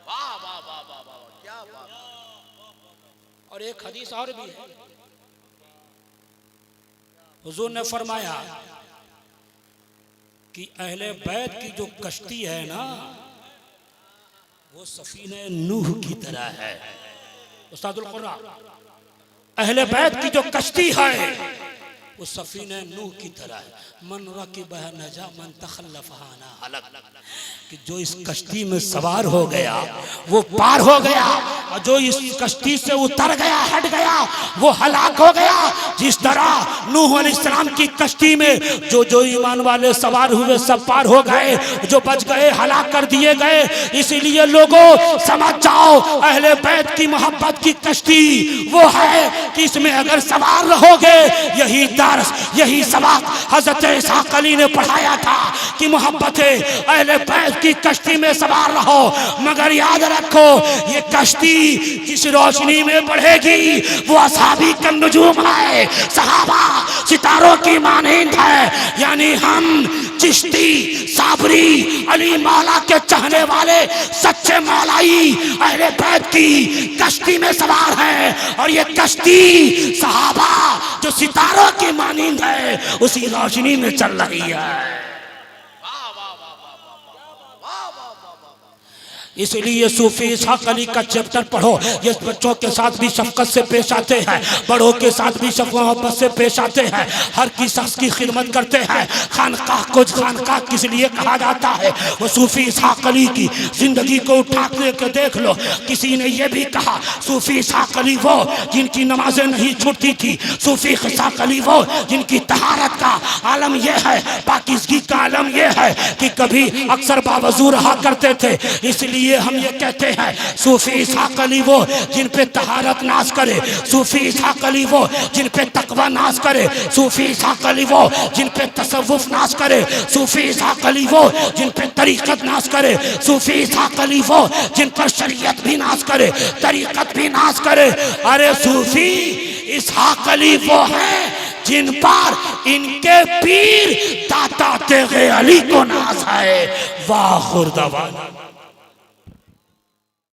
वाह वाह वाह वाह वाह, क्या बात। और एक हदीस और भी है, हुजूर ने फरमाया कि अहले बैत की जो कश्ती है ना, वो सफीने नूह की तरह है। उस्तादुल कुर्रा, अहले बैत की जो कश्ती है वो सफीने नूह की तरह है। मन रकिबह नजा मन तखल्लफहा ना हलक, कि जो इस कश्ती में सवार हो गया वो पार हो गया, और जो इस कश्ती से उतर गया, हट गया, वो हलाक हो गया। जिस तरह नूह अलैहिस्सलाम की कश्ती में जो जो ईमान वाले सवार हुए सब पार हो गए, जो बच गए हलाक कर दिए गए। इसीलिए लोगों समझ जाओ, अहले बैत की मोहब्बत की कश्ती वो है कि इसमें अगर सवार रहोगे, यही दर्स यही सबक हजरत इसहाक अली ने पढ़ाया था कि मोहब्बत अहले बैत की कश्ती में सवार रहो। मगर याद रखो, ये कश्ती जिस रोशनी में बढ़ेगी वो असहाबी का नजूम है, सहाबा सितारों की मानिंद है। यानी हम चिश्ती साबरी अली मौला के चाहने वाले सच्चे मौलाई अहले बैत की कश्ती में सवार हैं, और ये कश्ती सहाबा जो सितारों की मानिंद है उसी रोशनी में चल रही है। इसलिए सूफी इसहाक अली का चैप्टर पढ़ो। ये बच्चों के साथ भी शफकत से पेश आते हैं, बड़ों के साथ भी शफकत मोहब्बत से पेश आते हैं, हर की शख्स की खिदमत करते हैं। खानकाह को खानकाह किस लिए कहा जाता है? वो सूफी इसहाक अली की जिंदगी को उठा के देख लो। किसी ने यह भी कहा सूफी इसहाक अली वो जिनकी नमाजें नहीं छूटती थी, सूफी इसहाक अली वो जिनकी तहारत का आलम यह है, पाकीज़गी का आलम यह है कि कभी अक्सर बावजू रहा करते थे। इसलिए हम ये कहते हैं सूफी इसहाक अली वो जिन पे तहारत नाश करे, सूफी इसहाक अली वो जिन पे तकवा नाश करे, सूफी इसहाक अली वो जिन पे तसव्वुफ नाश करे, सूफी इसहाक अली वो जिन पे तरीकत नाश करे, सूफी इसहाक अली वो जिन पर शरीयत भी नाश करे, तरीकत भी नाश करे। अरे सूफी इसहाक अली वो है जिन पर इनके पीर दाता तेगे अली को नाज है। वाह खुर्दवान।